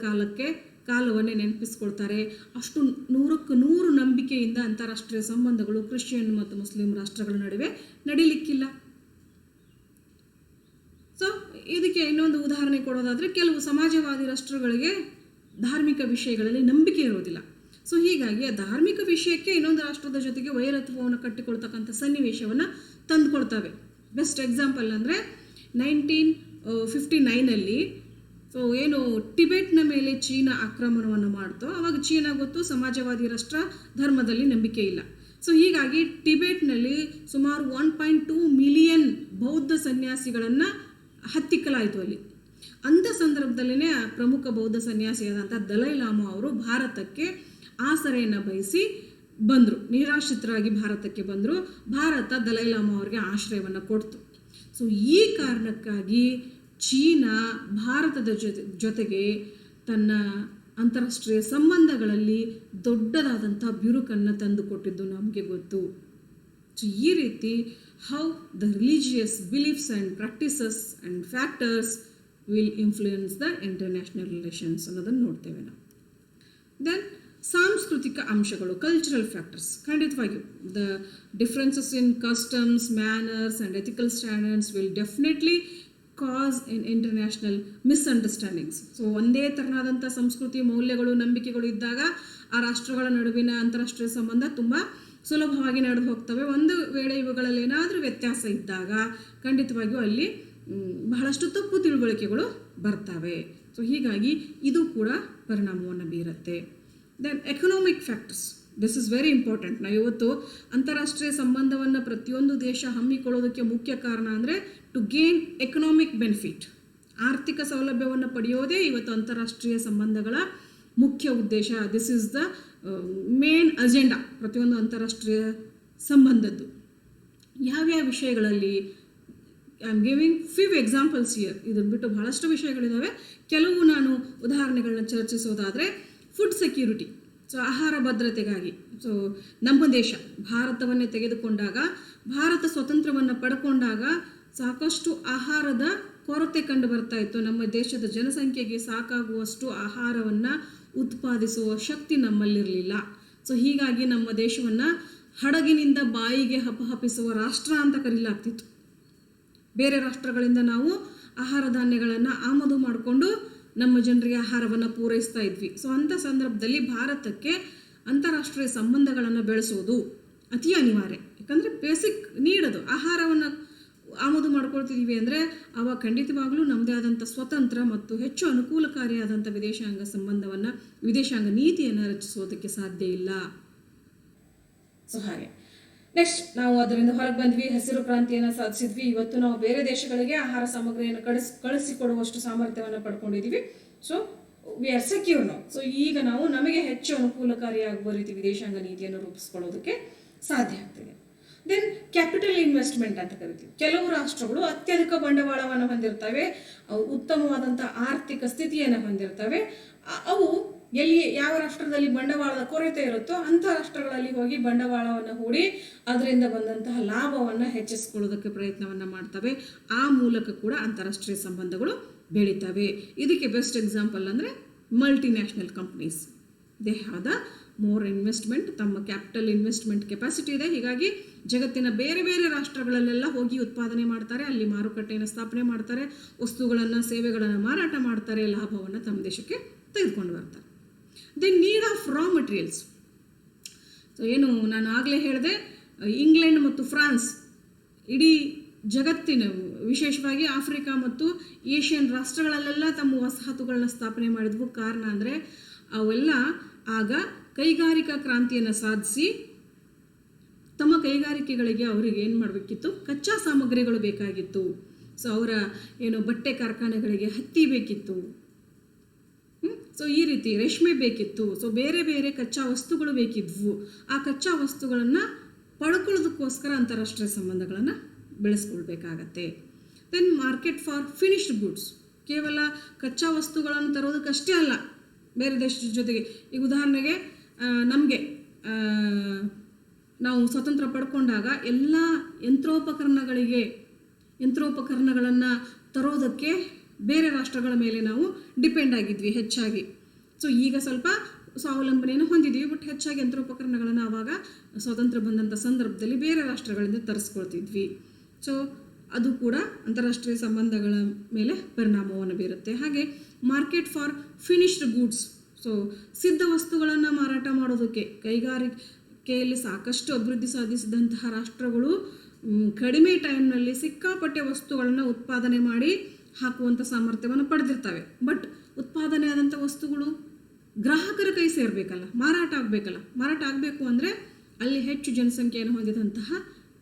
ಕಾಲವನ್ನೇ ನೆನಪಿಸ್ಕೊಳ್ತಾರೆ. ಅಷ್ಟು 100% ನಂಬಿಕೆಯಿಂದ ಅಂತಾರಾಷ್ಟ್ರೀಯ ಸಂಬಂಧಗಳು ಕ್ರಿಶ್ಚಿಯನ್ ಮತ್ತು ಮುಸ್ಲಿಂ ರಾಷ್ಟ್ರಗಳ ನಡುವೆ ನಡೀಲಿಕ್ಕಿಲ್ಲ. ಸೊ ಇದಕ್ಕೆ ಇನ್ನೊಂದು ಉದಾಹರಣೆ ಕೊಡೋದಾದರೆ, ಕೆಲವು ಸಮಾಜವಾದಿ ರಾಷ್ಟ್ರಗಳಿಗೆ ಧಾರ್ಮಿಕ ವಿಷಯಗಳಲ್ಲಿ ನಂಬಿಕೆ ಇರೋದಿಲ್ಲ. ಸೊ ಹೀಗಾಗಿ ಆ ಧಾರ್ಮಿಕ ವಿಷಯಕ್ಕೆ ಇನ್ನೊಂದು ರಾಷ್ಟ್ರದ ಜೊತೆಗೆ ವೈರತ್ವವನ್ನು ಕಟ್ಟಿಕೊಳ್ತಕ್ಕಂಥ ಸನ್ನಿವೇಶವನ್ನು ತಂದುಕೊಳ್ತವೆ. ಬೆಸ್ಟ್ ಎಕ್ಸಾಂಪಲ್ ಅಂದರೆ 1959 ಸೊ ಏನು ಟಿಬೆಟ್ನ ಮೇಲೆ ಚೀನಾ ಆಕ್ರಮಣವನ್ನು ಮಾಡ್ತೋ, ಆವಾಗ ಚೀನಾ ಗೊತ್ತು ಸಮಾಜವಾದಿ ರಾಷ್ಟ್ರ, ಧರ್ಮದಲ್ಲಿ ನಂಬಿಕೆ ಇಲ್ಲ. ಸೊ ಹೀಗಾಗಿ ಟಿಬೆಟ್ನಲ್ಲಿ ಸುಮಾರು 1.2 ಮಿಲಿಯನ್ ಬೌದ್ಧ ಸನ್ಯಾಸಿಗಳನ್ನು ಹತ್ತಿಕ್ಕಲಾಯಿತು ಅಲ್ಲಿ. ಅಂಥ ಸಂದರ್ಭದಲ್ಲೇ ಪ್ರಮುಖ ಬೌದ್ಧ ಸನ್ಯಾಸಿಯಾದಂಥ ದಲೈ ಲಾಮಾ ಅವರು ಭಾರತಕ್ಕೆ ಆಸರೆಯನ್ನು ಬಯಸಿ ಬಂದರು. ನಿರಾಶ್ರಿತರಾಗಿ ಭಾರತಕ್ಕೆ ಬಂದರು. ಭಾರತ ದಲೈ ಲಾಮಾ ಅವರಿಗೆ ಆಶ್ರಯವನ್ನು ಕೊಡ್ತು. ಸೊ ಈ ಕಾರಣಕ್ಕಾಗಿ ಚೀನಾ ಭಾರತದ ಜೊತೆಗೆ ತನ್ನ ಅಂತಾರಾಷ್ಟ್ರೀಯ ಸಂಬಂಧಗಳಲ್ಲಿ ದೊಡ್ಡದಾದಂಥ ಬಿರುಕನ್ನು ತಂದುಕೊಟ್ಟಿದ್ದು ನಮಗೆ ಗೊತ್ತು. ಸೊ ಈ ರೀತಿ how the religious beliefs and practices and factors will influence the international relations ಅನ್ನೋದನ್ನು ನೋಡ್ತೇವೆ ನಾವು. ದೆನ್ ಸಾಂಸ್ಕೃತಿಕ ಅಂಶಗಳು, ಕಲ್ಚರಲ್ ಫ್ಯಾಕ್ಟರ್ಸ್. ಖಂಡಿತವಾಗಿಯೂ the differences in customs, manners and ethical standards will definitely cause in international misunderstandings. So ಒಂದೇ ಥರನಾದಂಥ ಸಂಸ್ಕೃತಿ, ಮೌಲ್ಯಗಳು, ನಂಬಿಕೆಗಳು ಇದ್ದಾಗ ಆ ರಾಷ್ಟ್ರಗಳ ನಡುವಿನ ಅಂತಾರಾಷ್ಟ್ರೀಯ ಸಂಬಂಧ ತುಂಬ ಸುಲಭವಾಗಿ ನಡೆದು ಹೋಗ್ತವೆ. ಒಂದು ವೇಳೆ ಇವುಗಳಲ್ಲಿ ಏನಾದರೂ ವ್ಯತ್ಯಾಸ ಇದ್ದಾಗ ಖಂಡಿತವಾಗಿಯೂ ಅಲ್ಲಿ ಬಹಳಷ್ಟು ತಪ್ಪು ತಿಳುವಳಿಕೆಗಳು ಬರ್ತವೆ. ಸೊ ಹೀಗಾಗಿ ಇದು ಕೂಡ ಪರಿಣಾಮವನ್ನು ಬೀರುತ್ತೆ. Then economic factors, this is very important. ನಾವು ಇವತ್ತು ಅಂತಾರಾಷ್ಟ್ರೀಯ ಸಂಬಂಧವನ್ನು ಪ್ರತಿಯೊಂದು ದೇಶ ಹಮ್ಮಿಕೊಳ್ಳೋದಕ್ಕೆ ಮುಖ್ಯ ಕಾರಣ ಅಂದರೆ ಟು ಗೇನ್ ಎಕನಾಮಿಕ್ ಬೆನಿಫಿಟ್. ಆರ್ಥಿಕ ಸೌಲಭ್ಯವನ್ನು ಪಡೆಯೋದೇ ಇವತ್ತು ಅಂತಾರಾಷ್ಟ್ರೀಯ ಸಂಬಂಧಗಳ ಮುಖ್ಯ ಉದ್ದೇಶ. This is the main agenda ಪ್ರತಿಯೊಂದು ಅಂತಾರಾಷ್ಟ್ರೀಯ ಸಂಬಂಧದ್ದು. ಯಾವ್ಯಾವ ವಿಷಯಗಳಲ್ಲಿ, I am giving few examples here. ಇದನ್ನು ಬಿಟ್ಟು ಬಹಳಷ್ಟು ವಿಷಯಗಳಿದ್ದಾವೆ. ಕೆಲವು ನಾನು ಉದಾಹರಣೆಗಳನ್ನ ಚರ್ಚಿಸೋದಾದರೆ, ಫುಡ್ ಸೆಕ್ಯೂರಿಟಿ, ಸೊ ಆಹಾರ ಭದ್ರತೆಗಾಗಿ. ಸೊ ನಮ್ಮ ದೇಶ ಭಾರತವನ್ನೇ ತೆಗೆದುಕೊಂಡಾಗ, ಭಾರತ ಸ್ವತಂತ್ರವನ್ನು ಪಡ್ಕೊಂಡಾಗ ಸಾಕಷ್ಟು ಆಹಾರದ ಕೊರತೆ ಕಂಡು ಬರ್ತಾ ಇತ್ತು. ನಮ್ಮ ದೇಶದ ಜನಸಂಖ್ಯೆಗೆ ಸಾಕಾಗುವಷ್ಟು ಆಹಾರವನ್ನು ಉತ್ಪಾದಿಸುವ ಶಕ್ತಿ ನಮ್ಮಲ್ಲಿರಲಿಲ್ಲ. ಸೊ ಹೀಗಾಗಿ ನಮ್ಮ ದೇಶವನ್ನು ಹಡಗಿನಿಂದ ಬಾಯಿಗೆ ಹಪಹಪಿಸುವ ರಾಷ್ಟ್ರ ಅಂತ ಕರೀಲಾಗ್ತಿತ್ತು. ಬೇರೆ ರಾಷ್ಟ್ರಗಳಿಂದ ನಾವು ಆಹಾರ ಧಾನ್ಯಗಳನ್ನು ಆಮದು ಮಾಡಿಕೊಂಡು ನಮ್ಮ ಜನರಿಗೆ ಆಹಾರವನ್ನು ಪೂರೈಸ್ತಾ ಇದ್ವಿ. ಸೊ ಅಂಥ ಸಂದರ್ಭದಲ್ಲಿ ಭಾರತಕ್ಕೆ ಅಂತಾರಾಷ್ಟ್ರೀಯ ಸಂಬಂಧಗಳನ್ನು ಬೆಳೆಸೋದು ಅತಿ ಅನಿವಾರ್ಯ. ಯಾಕಂದರೆ ಬೇಸಿಕ್ ನೀಡೋದು ಆಹಾರವನ್ನು ಆಮದು ಮಾಡ್ಕೊಳ್ತಿದ್ದೀವಿ ಅಂದರೆ ಅವಾಗ ಖಂಡಿತವಾಗ್ಲೂ ನಮ್ಮದೇ ಆದಂಥ ಸ್ವತಂತ್ರ ಮತ್ತು ಹೆಚ್ಚು ಅನುಕೂಲಕಾರಿಯಾದಂಥ ವಿದೇಶಾಂಗ ನೀತಿಯನ್ನು ರಚಿಸೋದಕ್ಕೆ ಸಾಧ್ಯ ಇಲ್ಲ. ಸೊ ಹಾಗೆ ನೆಕ್ಸ್ಟ್ ನಾವು ಅದರಿಂದ ಹೊರಗೆ ಬಂದ್ವಿ, ಹಸಿರು ಕ್ರಾಂತಿಯನ್ನು ಸಾಧಿಸಿದ್ವಿ. ಇವತ್ತು ನಾವು ಬೇರೆ ದೇಶಗಳಿಗೆ ಆಹಾರ ಸಾಮಗ್ರಿಯನ್ನು ಕಳಿಸಿಕೊಡುವಷ್ಟು ಸಾಮರ್ಥ್ಯವನ್ನು ಪಡ್ಕೊಂಡಿದ್ದೀವಿ. ಸೊ ವಿ ಆರ್ ಸೆಕ್ಯೂರ್ ನಾವು. ಸೊ ಈಗ ನಾವು ನಮಗೆ ಹೆಚ್ಚು ಅನುಕೂಲಕಾರಿಯಾಗುವ ರೀತಿ ವಿದೇಶಾಂಗ ನೀತಿಯನ್ನು ರೂಪಿಸ್ಕೊಳ್ಳೋದಕ್ಕೆ ಸಾಧ್ಯ ಆಗ್ತದೆ. ದೆನ್ ಕ್ಯಾಪಿಟಲ್ ಇನ್ವೆಸ್ಟ್ಮೆಂಟ್ ಅಂತ ಕರಿತೀವಿ. ಕೆಲವು ರಾಷ್ಟ್ರಗಳು ಅತ್ಯಧಿಕ ಬಂಡವಾಳವನ್ನು ಹೊಂದಿರ್ತವೆ, ಉತ್ತಮವಾದಂಥ ಆರ್ಥಿಕ ಸ್ಥಿತಿಯನ್ನು ಹೊಂದಿರ್ತವೆ. ಅವು ಯಾವ ರಾಷ್ಟ್ರದಲ್ಲಿ ಬಂಡವಾಳದ ಕೊರತೆ ಇರುತ್ತೋ ಅಂಥ ರಾಷ್ಟ್ರಗಳಲ್ಲಿ ಹೋಗಿ ಬಂಡವಾಳವನ್ನು ಹೂಡಿ ಅದರಿಂದ ಬಂದಂತಹ ಲಾಭವನ್ನು ಹೆಚ್ಚಿಸ್ಕೊಳ್ಳೋದಕ್ಕೆ ಪ್ರಯತ್ನವನ್ನು ಮಾಡ್ತವೆ. ಆ ಮೂಲಕ ಕೂಡ ಅಂತಾರಾಷ್ಟ್ರೀಯ ಸಂಬಂಧಗಳು ಬೆಳೀತವೆ. ಇದಕ್ಕೆ ಬೆಸ್ಟ್ ಎಕ್ಸಾಂಪಲ್ ಅಂದರೆ multinational companies. They have the more investment, ತಮ್ಮ ಕ್ಯಾಪಿಟಲ್ ಇನ್ವೆಸ್ಟ್ಮೆಂಟ್ ಕೆಪಾಸಿಟಿ ಇದೆ. ಹೀಗಾಗಿ ಜಗತ್ತಿನ ಬೇರೆ ಬೇರೆ ರಾಷ್ಟ್ರಗಳಲ್ಲೆಲ್ಲ ಹೋಗಿ ಉತ್ಪಾದನೆ ಮಾಡ್ತಾರೆ, ಅಲ್ಲಿ ಮಾರುಕಟ್ಟೆಯನ್ನು ಸ್ಥಾಪನೆ ಮಾಡ್ತಾರೆ, ವಸ್ತುಗಳನ್ನು, ಸೇವೆಗಳನ್ನು ಮಾರಾಟ ಮಾಡ್ತಾರೆ, ಲಾಭವನ್ನು ತಮ್ಮ ದೇಶಕ್ಕೆ ತೆಗೆದುಕೊಂಡು ಬರ್ತಾರೆ. The need of raw materials. So ಏನು ನಾನು ಆಗಲೇ ಹೇಳಿದೆ, ಇಂಗ್ಲೆಂಡ್ ಮತ್ತು ಫ್ರಾನ್ಸ್ ಇಡೀ ಜಗತ್ತಿನ, ವಿಶೇಷವಾಗಿ ಆಫ್ರಿಕಾ ಮತ್ತು ಏಷ್ಯನ್ ರಾಷ್ಟ್ರಗಳಲ್ಲೆಲ್ಲ ತಮ್ಮ ವಸಾಹತುಗಳನ್ನ ಸ್ಥಾಪನೆ ಮಾಡಿದ್ವು. ಕಾರಣ ಅಂದರೆ ಅವೆಲ್ಲ ಆಗ ಕೈಗಾರಿಕಾ ಕ್ರಾಂತಿಯನ್ನು ಸಾಧಿಸಿ ತಮ್ಮ ಕೈಗಾರಿಕೆಗಳಿಗೆ ಅವರಿಗೆ ಏನು ಮಾಡಬೇಕಿತ್ತು, ಕಚ್ಚಾ ಸಾಮಗ್ರಿಗಳು ಬೇಕಾಗಿತ್ತು. ಸೊ ಅವರ ಬಟ್ಟೆ ಕಾರ್ಖಾನೆಗಳಿಗೆ ಹತ್ತಿ ಬೇಕಿತ್ತು, ಸೊ ಈ ರೀತಿ ರೇಷ್ಮೆ ಬೇಕಿತ್ತು. ಸೊ ಬೇರೆ ಬೇರೆ ಕಚ್ಚಾ ವಸ್ತುಗಳು ಬೇಕಿದ್ವು. ಆ ಕಚ್ಚಾ ವಸ್ತುಗಳನ್ನು ಪಡ್ಕೊಳ್ಳೋದಕ್ಕೋಸ್ಕರ ಅಂತಾರಾಷ್ಟ್ರೀಯ ಸಂಬಂಧಗಳನ್ನು ಬೆಳೆಸ್ಕೊಳ್ಬೇಕಾಗತ್ತೆ. Then market for finished goods, ಕೇವಲ ಕಚ್ಚಾ ವಸ್ತುಗಳನ್ನು ತರೋದಕ್ಕಷ್ಟೇ ಅಲ್ಲ, ಬೇರೆ ದೇಶದ ಜೊತೆಗೆ. ಈಗ ಉದಾಹರಣೆಗೆ ನಮಗೆ ನಾವು ಸ್ವತಂತ್ರ ಪಡ್ಕೊಂಡಾಗ ಎಲ್ಲ ಯಂತ್ರೋಪಕರಣಗಳನ್ನು ತರೋದಕ್ಕೆ ಬೇರೆ ರಾಷ್ಟ್ರಗಳ ಮೇಲೆ ನಾವು ಡಿಪೆಂಡ್ ಆಗಿದ್ವಿ ಹೆಚ್ಚಾಗಿ. ಸೊ ಈಗ ಸ್ವಲ್ಪ ಸ್ವಾವಲಂಬನೆಯನ್ನು ಹೊಂದಿದ್ದೀವಿ, ಬಟ್ ಹೆಚ್ಚಾಗಿ ಯಂತ್ರೋಪಕರಣಗಳನ್ನು ಆವಾಗ ಸ್ವಾತಂತ್ರ್ಯ ಬಂದಂಥ ಸಂದರ್ಭದಲ್ಲಿ ಬೇರೆ ರಾಷ್ಟ್ರಗಳಿಂದ ತರಿಸ್ಕೊಳ್ತಿದ್ವಿ. ಸೊ ಅದು ಕೂಡ ಅಂತಾರಾಷ್ಟ್ರೀಯ ಸಂಬಂಧಗಳ ಮೇಲೆ ಪರಿಣಾಮವನ್ನು ಬೀರುತ್ತೆ. ಹಾಗೆ market for finished goods, so ಸಿದ್ಧ ವಸ್ತುಗಳನ್ನು ಮಾರಾಟ ಮಾಡೋದಕ್ಕೆ ಕೈಗಾರಿಕೆಯಲ್ಲಿ ಸಾಕಷ್ಟು ಅಭಿವೃದ್ಧಿ ಸಾಧಿಸಿದಂತಹ ರಾಷ್ಟ್ರಗಳು ಕಡಿಮೆ ಟೈಮ್ನಲ್ಲಿ ಸಿಕ್ಕಾಪಟ್ಟೆ ವಸ್ತುಗಳನ್ನು ಉತ್ಪಾದನೆ ಮಾಡಿ ಹಾಕುವಂಥ ಸಾಮರ್ಥ್ಯವನ್ನು ಪಡೆದಿರ್ತವೆ. ಬಟ್ ಉತ್ಪಾದನೆ ಆದಂಥ ವಸ್ತುಗಳು ಗ್ರಾಹಕರ ಕೈ ಸೇರಬೇಕಲ್ಲ, ಮಾರಾಟ ಆಗಬೇಕು ಅಂದರೆ ಅಲ್ಲಿ ಹೆಚ್ಚು ಜನಸಂಖ್ಯೆಯನ್ನು ಹೊಂದಿದಂತಹ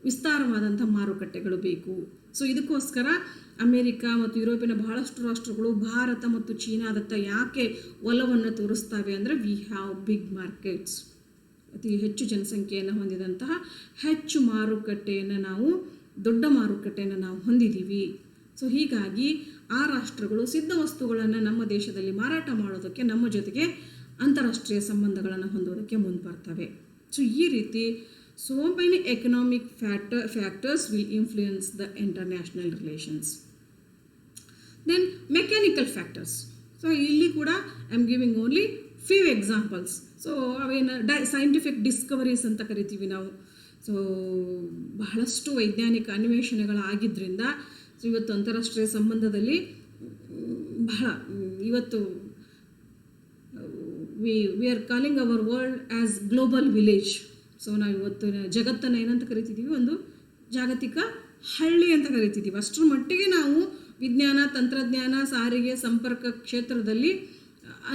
ವಿಸ್ತಾರವಾದಂಥ ಮಾರುಕಟ್ಟೆಗಳು ಬೇಕು. ಸೊ ಇದಕ್ಕೋಸ್ಕರ ಅಮೇರಿಕ ಮತ್ತು ಯುರೋಪಿನ ಬಹಳಷ್ಟು ರಾಷ್ಟ್ರಗಳು ಭಾರತ ಮತ್ತು ಚೀನಾದತ್ತ ಯಾಕೆ ಒಲವನ್ನು ತೋರಿಸ್ತವೆ ಅಂದರೆ ವಿ ಹ್ಯಾವ್ ಬಿಗ್ ಮಾರ್ಕೆಟ್ಸ್, ಅತಿ ಹೆಚ್ಚು ಜನಸಂಖ್ಯೆಯನ್ನು ಹೊಂದಿದಂತಹ ದೊಡ್ಡ ಮಾರುಕಟ್ಟೆಯನ್ನು ನಾವು ಹೊಂದಿದ್ದೀವಿ. ಸೊ ಹೀಗಾಗಿ ಆ ರಾಷ್ಟ್ರಗಳು ಸಿದ್ಧ ವಸ್ತುಗಳನ್ನು ನಮ್ಮ ದೇಶದಲ್ಲಿ ಮಾರಾಟ ಮಾಡೋದಕ್ಕೆ ನಮ್ಮ ಜೊತೆಗೆ ಅಂತಾರಾಷ್ಟ್ರೀಯ ಸಂಬಂಧಗಳನ್ನು ಹೊಂದೋದಕ್ಕೆ ಮುಂದೆ. ಸೊ ಈ ರೀತಿ so many economic factors will influence the international relations. Then mechanical factors. So ಇಲ್ಲಿ ಕೂಡ I am giving only few examples. So scientific discoveries ಅಂತ ಕರಿತೀವಿ ನಾವು. ಸೊ ಬಹಳಷ್ಟು ವೈಜ್ಞಾನಿಕ ಅನ್ವೇಷಣೆಗಳಾಗಿದ್ದರಿಂದ ಇವತ್ತು ಅಂತಾರಾಷ್ಟ್ರೀಯ ಸಂಬಂಧದಲ್ಲಿ ಇವತ್ತು we are calling hour world as global village. So ನಾವು ಇವತ್ತು ಜಗತ್ತನ್ನು ಏನಂತ ಕರಿತಿದ್ದೀವಿ, ಒಂದು ಜಾಗತಿಕ ಹಳ್ಳಿ ಅಂತ ಕರಿತಿದ್ದೀವಿ. ಅಷ್ಟರ ಮಟ್ಟಿಗೆ ನಾವು ವಿಜ್ಞಾನ, ತಂತ್ರಜ್ಞಾನ, ಸಾರಿಗೆ, ಸಂಪರ್ಕ ಕ್ಷೇತ್ರದಲ್ಲಿ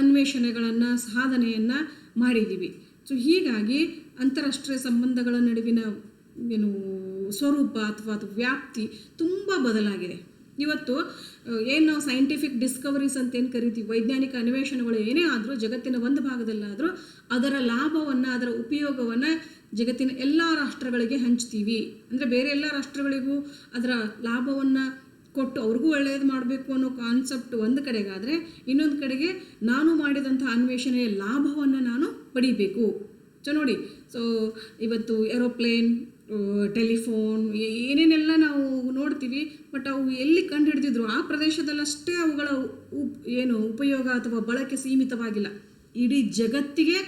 ಅನ್ವೇಷಣೆಗಳನ್ನು, ಸಾಧನೆಯನ್ನು ಮಾಡಿದ್ದೀವಿ. ಸೊ ಹೀಗಾಗಿ ಅಂತಾರಾಷ್ಟ್ರೀಯ ಸಂಬಂಧಗಳ ನಡುವಿನ ಸ್ವರೂಪ ಅಥವಾ ವ್ಯಾಪ್ತಿ ತುಂಬ ಬದಲಾಗಿದೆ. ಇವತ್ತು ಏನು ನಾವು ಸೈಂಟಿಫಿಕ್ ಡಿಸ್ಕವರೀಸ್ ಅಂತ ಏನು ಕರಿತೀವಿ, ವೈಜ್ಞಾನಿಕ ಅನ್ವೇಷಣೆಗಳು ಏನೇ ಆದರೂ ಜಗತ್ತಿನ ಒಂದು ಭಾಗದಲ್ಲಾದರೂ ಅದರ ಲಾಭವನ್ನು, ಅದರ ಉಪಯೋಗವನ್ನು ಜಗತ್ತಿನ ಎಲ್ಲ ರಾಷ್ಟ್ರಗಳಿಗೆ ಹಂಚ್ತೀವಿ. ಅಂದರೆ ಬೇರೆ ಎಲ್ಲ ರಾಷ್ಟ್ರಗಳಿಗೂ ಅದರ ಲಾಭವನ್ನು ಕೊಟ್ಟು ಅವ್ರಿಗೂ ಒಳ್ಳೆಯದು ಮಾಡಬೇಕು ಅನ್ನೋ ಕಾನ್ಸೆಪ್ಟ್ ಒಂದು ಕಡೆಗಾದರೆ, ಇನ್ನೊಂದು ಕಡೆಗೆ ನಾನು ಮಾಡಿದಂಥ ಅನ್ವೇಷಣೆಯ ಲಾಭವನ್ನು ನಾನು ಪಡಿಬೇಕು. ಸೊ ನೋಡಿ, ಸೊ ಇವತ್ತು ಏರೋಪ್ಲೇನ್, ಟೆಲಿಫೋನ್ ಏನೇನೆಲ್ಲ ನಾವು ನೋಡ್ತೀವಿ, ಬಟ್ ಅವು ಎಲ್ಲಿ ಕಂಡುಹಿಡಿದಿದ್ರು ಆ ಪ್ರದೇಶದಲ್ಲಷ್ಟೇ ಅವುಗಳ ಉಪಯೋಗ ಅಥವಾ ಬಳಕೆ ಸೀಮಿತವಾಗಿಲ್ಲ. ಇಡೀ ಜಗತ್ತಿಗೆ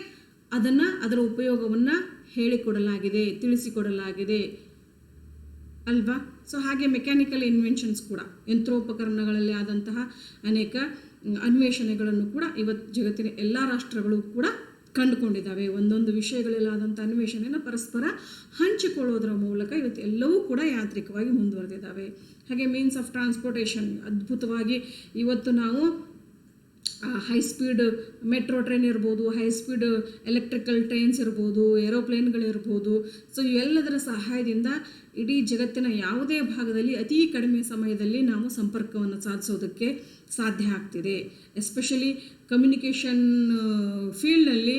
ಅದರ ಉಪಯೋಗವನ್ನು ಹೇಳಿಕೊಡಲಾಗಿದೆ, ತಿಳಿಸಿಕೊಡಲಾಗಿದೆ ಅಲ್ವಾ. ಸೊ ಹಾಗೆ ಮೆಕ್ಯಾನಿಕಲ್ ಇನ್ವೆನ್ಷನ್ಸ್ ಕೂಡ, ಯಂತ್ರೋಪಕರಣಗಳಲ್ಲಿ ಆದಂತಹ ಅನೇಕ ಅನ್ವೇಷಣೆಗಳನ್ನು ಕೂಡ ಇವತ್ತು ಜಗತ್ತಿನ ಎಲ್ಲ ರಾಷ್ಟ್ರಗಳು ಕೂಡ ಕಂಡುಕೊಂಡಿದ್ದಾವೆ. ಒಂದೊಂದು ವಿಷಯಗಳಲ್ಲಾದಂಥ ಅನ್ವೇಷಣೆಯನ್ನು ಪರಸ್ಪರ ಹಂಚಿಕೊಳ್ಳೋದರ ಮೂಲಕ ಇವತ್ತು ಎಲ್ಲವೂ ಕೂಡ ಯಾಂತ್ರಿಕವಾಗಿ ಮುಂದುವರೆದಿದ್ದಾವೆ. ಹಾಗೆ ಮೀನ್ಸ್ ಆಫ್ ಟ್ರಾನ್ಸ್ಪೋರ್ಟೇಷನ್ ಅದ್ಭುತವಾಗಿ ಇವತ್ತು ನಾವು ಹೈ ಸ್ಪೀಡ್ ಮೆಟ್ರೋ ಟ್ರೈನ್ ಇರ್ಬೋದು, ಹೈ ಸ್ಪೀಡ್ ಎಲೆಕ್ಟ್ರಿಕಲ್ ಟ್ರೈನ್ಸ್ ಇರ್ಬೋದು, ಏರೋಪ್ಲೇನ್ಗಳಿರ್ಬೋದು. ಸೊ ಇವೆಲ್ಲದರ ಸಹಾಯದಿಂದ ಇಡೀ ಜಗತ್ತಿನ ಯಾವುದೇ ಭಾಗದಲ್ಲಿ ಅತಿ ಕಡಿಮೆ ಸಮಯದಲ್ಲಿ ನಾವು ಸಂಪರ್ಕವನ್ನು ಸಾಧಿಸೋದಕ್ಕೆ ಸಾಧ್ಯ ಆಗ್ತಿದೆ. ಎಸ್ಪೆಷಲಿ ಕಮ್ಯುನಿಕೇಷನ್ ಫೀಲ್ಡ್ನಲ್ಲಿ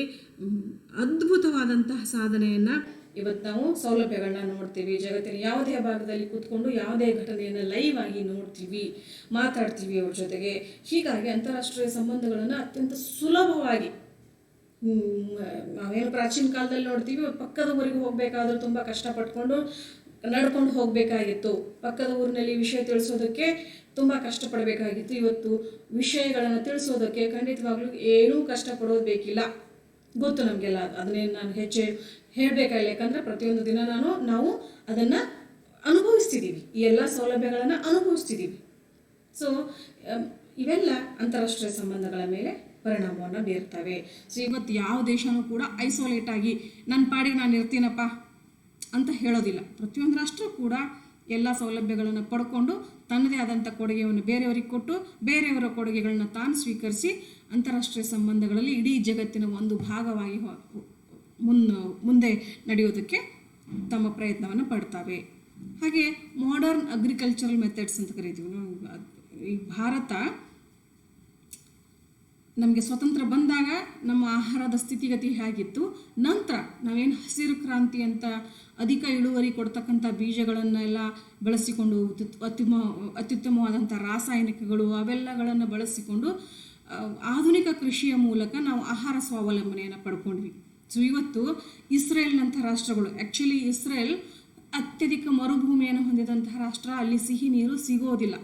ಅದ್ಭುತವಾದಂತಹ ಸಾಧನೆಯನ್ನು ಇವತ್ತು ನಾವು ಸೌಲಭ್ಯಗಳನ್ನ ನೋಡ್ತೀವಿ. ಜಗತ್ತಿನ ಯಾವುದೇ ಭಾಗದಲ್ಲಿ ಕೂತ್ಕೊಂಡು ಯಾವುದೇ ಘಟನೆಯನ್ನು ಲೈವ್ ಆಗಿ ನೋಡ್ತೀವಿ, ಮಾತಾಡ್ತೀವಿ ಅವ್ರ ಜೊತೆಗೆ. ಹೀಗಾಗಿ ಅಂತಾರಾಷ್ಟ್ರೀಯ ಸಂಬಂಧಗಳನ್ನು ಅತ್ಯಂತ ಸುಲಭವಾಗಿ, ನಾವೇನು ಪ್ರಾಚೀನ ಕಾಲದಲ್ಲಿ ನೋಡ್ತೀವಿ, ಪಕ್ಕದ ಊರಿಗೆ ಹೋಗಬೇಕಾದ್ರೂ ತುಂಬ ಕಷ್ಟಪಟ್ಕೊಂಡು ನಡ್ಕೊಂಡು ಹೋಗಬೇಕಾಗಿತ್ತು. ಪಕ್ಕದ ಊರಿನಲ್ಲಿ ವಿಷಯ ತಿಳಿಸೋದಕ್ಕೆ ತುಂಬ ಕಷ್ಟಪಡಬೇಕಾಗಿತ್ತು. ಇವತ್ತು ವಿಷಯಗಳನ್ನು ತಿಳಿಸೋದಕ್ಕೆ ಖಂಡಿತವಾಗ್ಲೂ ಏನೂ ಕಷ್ಟಪಡೋದು ಬೇಕಿಲ್ಲ. ಗೊತ್ತು ನಮಗೆಲ್ಲ, ಅದನ್ನೇನು ನಾನು ಹೆಚ್ಚು ಹೇಳಬೇಕಾಗಿಲ್ಲ. ಯಾಕಂದರೆ ಪ್ರತಿಯೊಂದು ದಿನ ನಾವು ಅದನ್ನು ಅನುಭವಿಸ್ತಿದ್ದೀವಿ, ಈ ಎಲ್ಲ ಸೌಲಭ್ಯಗಳನ್ನು ಅನುಭವಿಸ್ತಿದ್ದೀವಿ. ಸೊ ಇವೆಲ್ಲ ಅಂತಾರಾಷ್ಟ್ರೀಯ ಸಂಬಂಧಗಳ ಮೇಲೆ ಪರಿಣಾಮವನ್ನು ಬೀರ್ತವೆ. ಸೊ ಇವತ್ತು ಯಾವ ದೇಶನೂ ಕೂಡ ಐಸೋಲೇಟ್ ಆಗಿ ನನ್ನ ಪಾಡಿಗೆ ನಾನು ಇರ್ತೀನಪ್ಪ ಅಂತ ಹೇಳೋದಿಲ್ಲ. ಪ್ರತಿಯೊಂದು ರಾಷ್ಟ್ರ ಕೂಡ ಎಲ್ಲ ಸೌಲಭ್ಯಗಳನ್ನು ಪಡ್ಕೊಂಡು ತನ್ನದೇ ಆದಂಥ ಕೊಡುಗೆಯನ್ನು ಬೇರೆಯವರಿಗೆ ಕೊಟ್ಟು ಬೇರೆಯವರ ಕೊಡುಗೆಗಳನ್ನ ತಾನು ಸ್ವೀಕರಿಸಿ ಅಂತಾರಾಷ್ಟ್ರೀಯ ಸಂಬಂಧಗಳಲ್ಲಿ ಇಡೀ ಜಗತ್ತಿನ ಒಂದು ಭಾಗವಾಗಿ ಮುಂದೆ ನಡೆಯೋದಕ್ಕೆ ತಮ್ಮ ಪ್ರಯತ್ನವನ್ನು ಪಡ್ತವೆ. ಹಾಗೆ ಮಾಡರ್ನ್ ಅಗ್ರಿಕಲ್ಚರಲ್ ಮೆಥಡ್ಸ್ ಅಂತ ಕರಿತೀವಿ. ಈ ಭಾರತ ನಮಗೆ ಸ್ವತಂತ್ರ ಬಂದಾಗ ನಮ್ಮ ಆಹಾರದ ಸ್ಥಿತಿಗತಿ ಹೇಗಿತ್ತು, ನಂತರ ನಾವೇನು ಹಸಿರು ಕ್ರಾಂತಿ ಅಂತ ಅಧಿಕ ಇಳುವರಿ ಕೊಡ್ತಕ್ಕಂಥ ಬೀಜಗಳನ್ನೆಲ್ಲ ಬಳಸಿಕೊಂಡು ಅತ್ಯುತ್ತಮವಾದಂಥ ರಾಸಾಯನಿಕಗಳು ಅವೆಲ್ಲಗಳನ್ನು ಬಳಸಿಕೊಂಡು ಆಧುನಿಕ ಕೃಷಿಯ ಮೂಲಕ ನಾವು ಆಹಾರ ಸ್ವಾವಲಂಬನೆಯನ್ನು ಪಡ್ಕೊಂಡ್ವಿ. ಸೊ ಇವತ್ತು ಇಸ್ರೇಲ್ನಂಥ ರಾಷ್ಟ್ರಗಳು, ಆ್ಯಕ್ಚುಲಿ ಇಸ್ರೇಲ್ ಅತ್ಯಧಿಕ ಮರುಭೂಮಿಯನ್ನು ಹೊಂದಿದಂತಹ ರಾಷ್ಟ್ರ, ಅಲ್ಲಿ ಸಿಹಿ ನೀರು ಸಿಗೋದಿಲ್ಲ.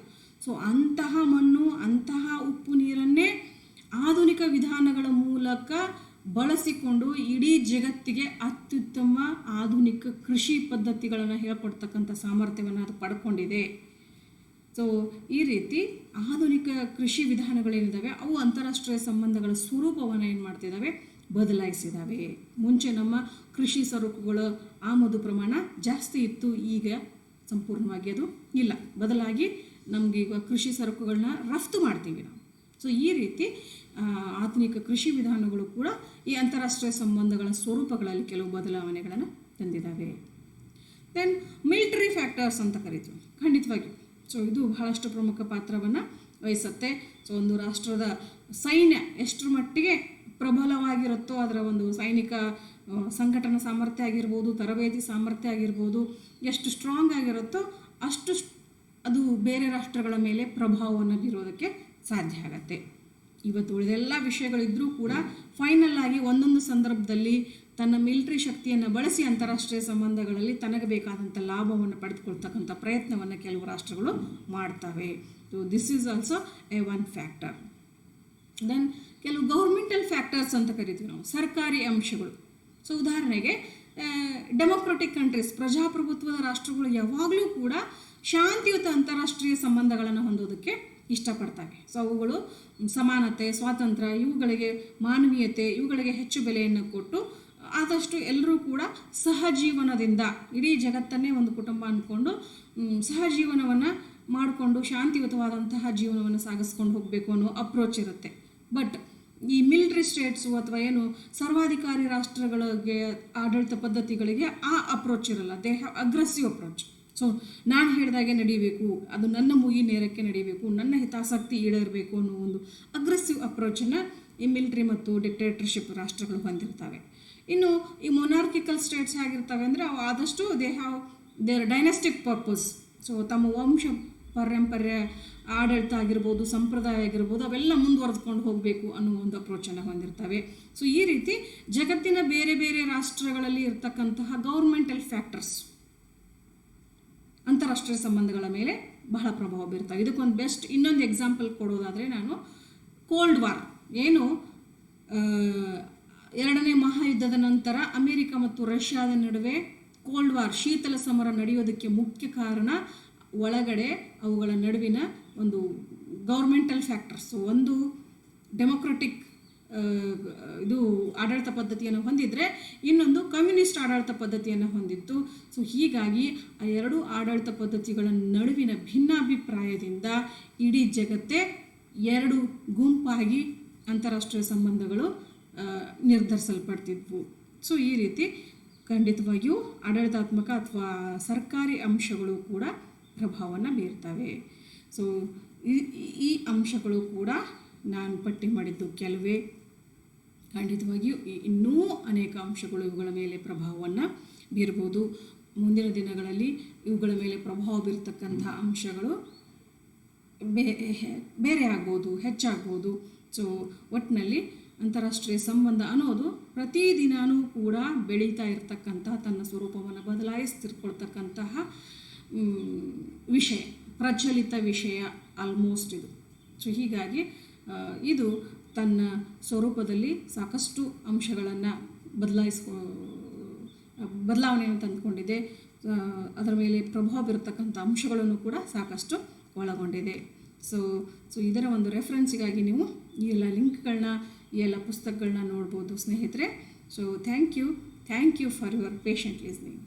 ಸೊ ಅಂತಹ ಮಣ್ಣು, ಅಂತಹ ಉಪ್ಪು ನೀರನ್ನೇ ಆಧುನಿಕ ವಿಧಾನಗಳ ಮೂಲಕ ಬಳಸಿಕೊಂಡು ಇಡೀ ಜಗತ್ತಿಗೆ ಅತ್ಯುತ್ತಮ ಆಧುನಿಕ ಕೃಷಿ ಪದ್ಧತಿಗಳನ್ನು ಹೇಳ್ಕೊಡ್ತಕ್ಕಂಥ ಸಾಮರ್ಥ್ಯವನ್ನು ಅದು ಪಡ್ಕೊಂಡಿದೆ. ಸೊ ಈ ರೀತಿ ಆಧುನಿಕ ಕೃಷಿ ವಿಧಾನಗಳೇನಿದ್ದಾವೆ ಅವು ಅಂತಾರಾಷ್ಟ್ರೀಯ ಸಂಬಂಧಗಳ ಸ್ವರೂಪವನ್ನು ಏನು ಮಾಡ್ತಿದ್ದಾವೆ, ಬದಲಾಯಿಸಿದ್ದಾವೆ. ಮುಂಚೆ ನಮ್ಮ ಕೃಷಿ ಸರಕುಗಳ ಆಮದು ಪ್ರಮಾಣ ಜಾಸ್ತಿ ಇತ್ತು, ಈಗ ಸಂಪೂರ್ಣವಾಗಿ ಅದು ಇಲ್ಲ. ಬದಲಾಗಿ ನಮಗೀಗ ಕೃಷಿ ಸರಕುಗಳನ್ನ ರಫ್ತು ಮಾಡ್ತೀವಿ ನಾವು. ಸೊ ಈ ರೀತಿ ಆಧುನಿಕ ಕೃಷಿ ವಿಧಾನಗಳು ಕೂಡ ಈ ಅಂತಾರಾಷ್ಟ್ರೀಯ ಸಂಬಂಧಗಳ ಸ್ವರೂಪಗಳಲ್ಲಿ ಕೆಲವು ಬದಲಾವಣೆಗಳನ್ನು ತಂದಿದ್ದಾವೆ. ದೆನ್ ಮಿಲಿಟರಿ ಫ್ಯಾಕ್ಟರ್ಸ್ ಅಂತ ಕರಿತೀವಿ, ಖಂಡಿತವಾಗಿಯೂ. ಸೊ ಇದು ಬಹಳಷ್ಟು ಪ್ರಮುಖ ಪಾತ್ರವನ್ನು ವಹಿಸುತ್ತೆ. ಸೊ ಒಂದು ರಾಷ್ಟ್ರದ ಸೈನ್ಯ ಎಷ್ಟರ ಮಟ್ಟಿಗೆ ಪ್ರಬಲವಾಗಿರುತ್ತೋ, ಅದರ ಒಂದು ಸೈನಿಕ ಸಂಘಟನಾ ಸಾಮರ್ಥ್ಯ ಆಗಿರ್ಬೋದು, ತರಬೇತಿ ಸಾಮರ್ಥ್ಯ ಆಗಿರ್ಬೋದು, ಎಷ್ಟು ಸ್ಟ್ರಾಂಗ್ ಆಗಿರುತ್ತೋ ಅಷ್ಟು ಅದು ಬೇರೆ ರಾಷ್ಟ್ರಗಳ ಮೇಲೆ ಪ್ರಭಾವವನ್ನು ಬೀರೋದಕ್ಕೆ ಸಾಧ್ಯ ಆಗತ್ತೆ. ಇವತ್ತು ಉಳಿದೆಲ್ಲ ವಿಷಯಗಳಿದ್ರೂ ಕೂಡ ಫೈನಲ್ ಆಗಿ ಒಂದೊಂದು ಸಂದರ್ಭದಲ್ಲಿ ತನ್ನ ಮಿಲಿಟರಿ ಶಕ್ತಿಯನ್ನು ಬಳಸಿ ಅಂತಾರಾಷ್ಟ್ರೀಯ ಸಂಬಂಧಗಳಲ್ಲಿ ತನಗೆ ಬೇಕಾದಂಥ ಲಾಭವನ್ನು ಪಡೆದುಕೊಳ್ತಕ್ಕಂಥ ಪ್ರಯತ್ನವನ್ನು ಕೆಲವು ರಾಷ್ಟ್ರಗಳು ಮಾಡ್ತವೆ. So this is also a one factor. Then ಕೆಲವು ಗೌರ್ಮೆಂಟಲ್ ಫ್ಯಾಕ್ಟರ್ಸ್ ಅಂತ ಕರಿತೀವಿ ನಾವು, ಸರ್ಕಾರಿ ಅಂಶಗಳು. ಸೊ ಉದಾಹರಣೆಗೆ ಡೆಮೊಕ್ರೆಟಿಕ್ ಕಂಟ್ರೀಸ್, ಪ್ರಜಾಪ್ರಭುತ್ವದ ರಾಷ್ಟ್ರಗಳು ಯಾವಾಗಲೂ ಕೂಡ ಶಾಂತಿಯುತ ಅಂತಾರಾಷ್ಟ್ರೀಯ ಸಂಬಂಧಗಳನ್ನು ಹೊಂದೋದಕ್ಕೆ ಇಷ್ಟಪಡ್ತವೆ. ಸೊ ಅವುಗಳು ಸಮಾನತೆ, ಸ್ವಾತಂತ್ರ್ಯ, ಇವುಗಳಿಗೆ ಮಾನವೀಯತೆ, ಇವುಗಳಿಗೆ ಹೆಚ್ಚು ಬೆಲೆಯನ್ನು ಕೊಟ್ಟು ಆದಷ್ಟು ಎಲ್ಲರೂ ಕೂಡ ಸಹಜೀವನದಿಂದ ಇಡೀ ಜಗತ್ತನ್ನೇ ಒಂದು ಕುಟುಂಬ ಅಂದ್ಕೊಂಡು ಸಹಜೀವನವನ್ನು ಮಾಡಿಕೊಂಡು ಶಾಂತಿಯುತವಾದಂತಹ ಜೀವನವನ್ನು ಸಾಗಿಸ್ಕೊಂಡು ಹೋಗಬೇಕು ಅನ್ನೋ ಅಪ್ರೋಚ್ ಇರುತ್ತೆ. ಬಟ್ ಈ ಮಿಲಿಟರಿ ಸ್ಟೇಟ್ಸು ಅಥವಾ ಏನು ಸರ್ವಾಧಿಕಾರಿ ರಾಷ್ಟ್ರಗಳಿಗೆ ಆಡಳಿತ ಪದ್ಧತಿಗಳಿಗೆ ಆ ಅಪ್ರೋಚ್ ಇರಲ್ಲ. They have aggressive approach. So ನಾನು ಹೇಳಿದಾಗೆ ನಡೀಬೇಕು, ಅದು ನನ್ನ ಮುಗಿ ನೇರಕ್ಕೆ ನಡೀಬೇಕು, ನನ್ನ ಹಿತಾಸಕ್ತಿ ಈಡೇರಬೇಕು ಅನ್ನೋ ಒಂದು ಅಗ್ರೆಸಿವ್ ಅಪ್ರೋಚನ್ನು ಈ ಮಿಲಿಟರಿ ಮತ್ತು ಡಿಕ್ಟೇಟರ್ಶಿಪ್ ರಾಷ್ಟ್ರಗಳು ಹೊಂದಿರ್ತವೆ. ಇನ್ನು ಈ ಮೊನಾರ್ಕಿಕಲ್ ಸ್ಟೇಟ್ಸ್ ಆಗಿರ್ತವೆ ಅಂದರೆ ಅವು ಆದಷ್ಟು they have their dynastic purpose. So ತಮ್ಮ ವಂಶ ಪಾರಂಪರ್ಯ ಆಡಳಿತ ಆಗಿರ್ಬೋದು, ಸಂಪ್ರದಾಯ ಆಗಿರ್ಬೋದು, ಅವೆಲ್ಲ ಮುಂದುವರೆದುಕೊಂಡು ಹೋಗಬೇಕು ಅನ್ನೋ ಒಂದು ಅಪ್ರೋಚನ್ನು ಹೊಂದಿರ್ತವೆ. ಸೊ ಈ ರೀತಿ ಜಗತ್ತಿನ ಬೇರೆ ಬೇರೆ ರಾಷ್ಟ್ರಗಳಲ್ಲಿ ಇರ್ತಕ್ಕಂತಹ ಗೌರ್ಮೆಂಟಲ್ ಫ್ಯಾಕ್ಟರ್ಸ್ ಅಂತಾರಾಷ್ಟ್ರೀಯ ಸಂಬಂಧಗಳ ಮೇಲೆ ಬಹಳ ಪ್ರಭಾವ ಬೀರ್ತವೆ. ಇದಕ್ಕೊಂದು ಬೆಸ್ಟ್ ಇನ್ನೊಂದು ಎಕ್ಸಾಂಪಲ್ ಕೊಡೋದಾದರೆ, ನಾನು ಕೋಲ್ಡ್ ವಾರ್ ಏನು ಎರಡನೇ ಮಹಾಯುದ್ಧದ ನಂತರ ಅಮೆರಿಕ ಮತ್ತು ರಷ್ಯಾದ ನಡುವೆ ಕೋಲ್ಡ್ ವಾರ್, ಶೀತಲ ಸಮರ ನಡೆಯೋದಕ್ಕೆ ಮುಖ್ಯ ಕಾರಣ ಒಳಗಡೆ ಅವುಗಳ ನಡುವಿನ ಒಂದು ಗೌರ್ಮೆಂಟಲ್ ಫ್ಯಾಕ್ಟರ್ಸ್. ಒಂದು ಡೆಮೊಕ್ರೆಟಿಕ್ ಇದು ಆಡಳಿತ ಪದ್ಧತಿಯನ್ನು ಹೊಂದಿದರೆ, ಇನ್ನೊಂದು ಕಮ್ಯುನಿಸ್ಟ್ ಆಡಳಿತ ಪದ್ಧತಿಯನ್ನು ಹೊಂದಿತ್ತು. ಸೊ ಹೀಗಾಗಿ ಆ ಎರಡು ಆಡಳಿತ ಪದ್ಧತಿಗಳ ನಡುವಿನ ಭಿನ್ನಾಭಿಪ್ರಾಯದಿಂದ ಇಡೀ ಜಗತ್ತೇ ಎರಡು ಗುಂಪಾಗಿ ಅಂತಾರಾಷ್ಟ್ರೀಯ ಸಂಬಂಧಗಳು ನಿರ್ಧರಿಸಲ್ಪಡ್ತಿದ್ವು. ಸೊ ಈ ರೀತಿ ಖಂಡಿತವಾಗಿಯೂ ಆಡಳಿತಾತ್ಮಕ ಅಥವಾ ಸರ್ಕಾರಿ ಅಂಶಗಳು ಕೂಡ ಪ್ರಭಾವವನ್ನು ಬೀರ್ತವೆ. ಸೊ ಈ ಅಂಶಗಳು ಕೂಡ ನಾನು ಪಟ್ಟಿ ಮಾಡಿದ್ದು ಕೆಲವೇ. ಖಂಡಿತವಾಗಿಯೂ ಇನ್ನೂ ಅನೇಕ ಅಂಶಗಳು ಇವುಗಳ ಮೇಲೆ ಪ್ರಭಾವವನ್ನು ಬೀರ್ಬೋದು. ಮುಂದಿನ ದಿನಗಳಲ್ಲಿ ಇವುಗಳ ಮೇಲೆ ಪ್ರಭಾವ ಬೀರ್ತಕ್ಕಂಥ ಅಂಶಗಳು ಬೇರೆ ಆಗ್ಬೋದು, ಹೆಚ್ಚಾಗ್ಬೋದು. ಸೊ ಒಟ್ಟಿನಲ್ಲಿ ಅಂತಾರಾಷ್ಟ್ರೀಯ ಸಂಬಂಧ ಅನ್ನೋದು ಪ್ರತಿದಿನವೂ ಕೂಡ ಬೆಳೀತಾ ಇರತಕ್ಕಂತಹ, ತನ್ನ ಸ್ವರೂಪವನ್ನು ಬದಲಾಯಿಸ್ತಿರ್ಕೊಳ್ತಕ್ಕಂತಹ ವಿಷಯ, ಪ್ರಚಲಿತ ವಿಷಯ ಆಲ್ಮೋಸ್ಟ್ ಇದು. ಸೊ ಹೀಗಾಗಿ ಇದು ತನ್ನ ಸ್ವರೂಪದಲ್ಲಿ ಸಾಕಷ್ಟು ಅಂಶಗಳನ್ನು ಬದಲಾವಣೆಯನ್ನು ತಂದುಕೊಂಡಿದೆ. ಅದರ ಮೇಲೆ ಪ್ರಭಾವ ಬೀರತಕ್ಕಂಥ ಅಂಶಗಳನ್ನು ಕೂಡ ಸಾಕಷ್ಟು ಒಳಗೊಂಡಿದೆ. ಸೊ ಇದರ ಒಂದು ರೆಫರೆನ್ಸಿಗಾಗಿ ನೀವು ಈ ಎಲ್ಲ ಲಿಂಕ್ಗಳನ್ನ, ಈ ಎಲ್ಲ ಪುಸ್ತಕಗಳನ್ನ ನೋಡ್ಬೋದು ಸ್ನೇಹಿತರೆ. So thank you for your patient listening.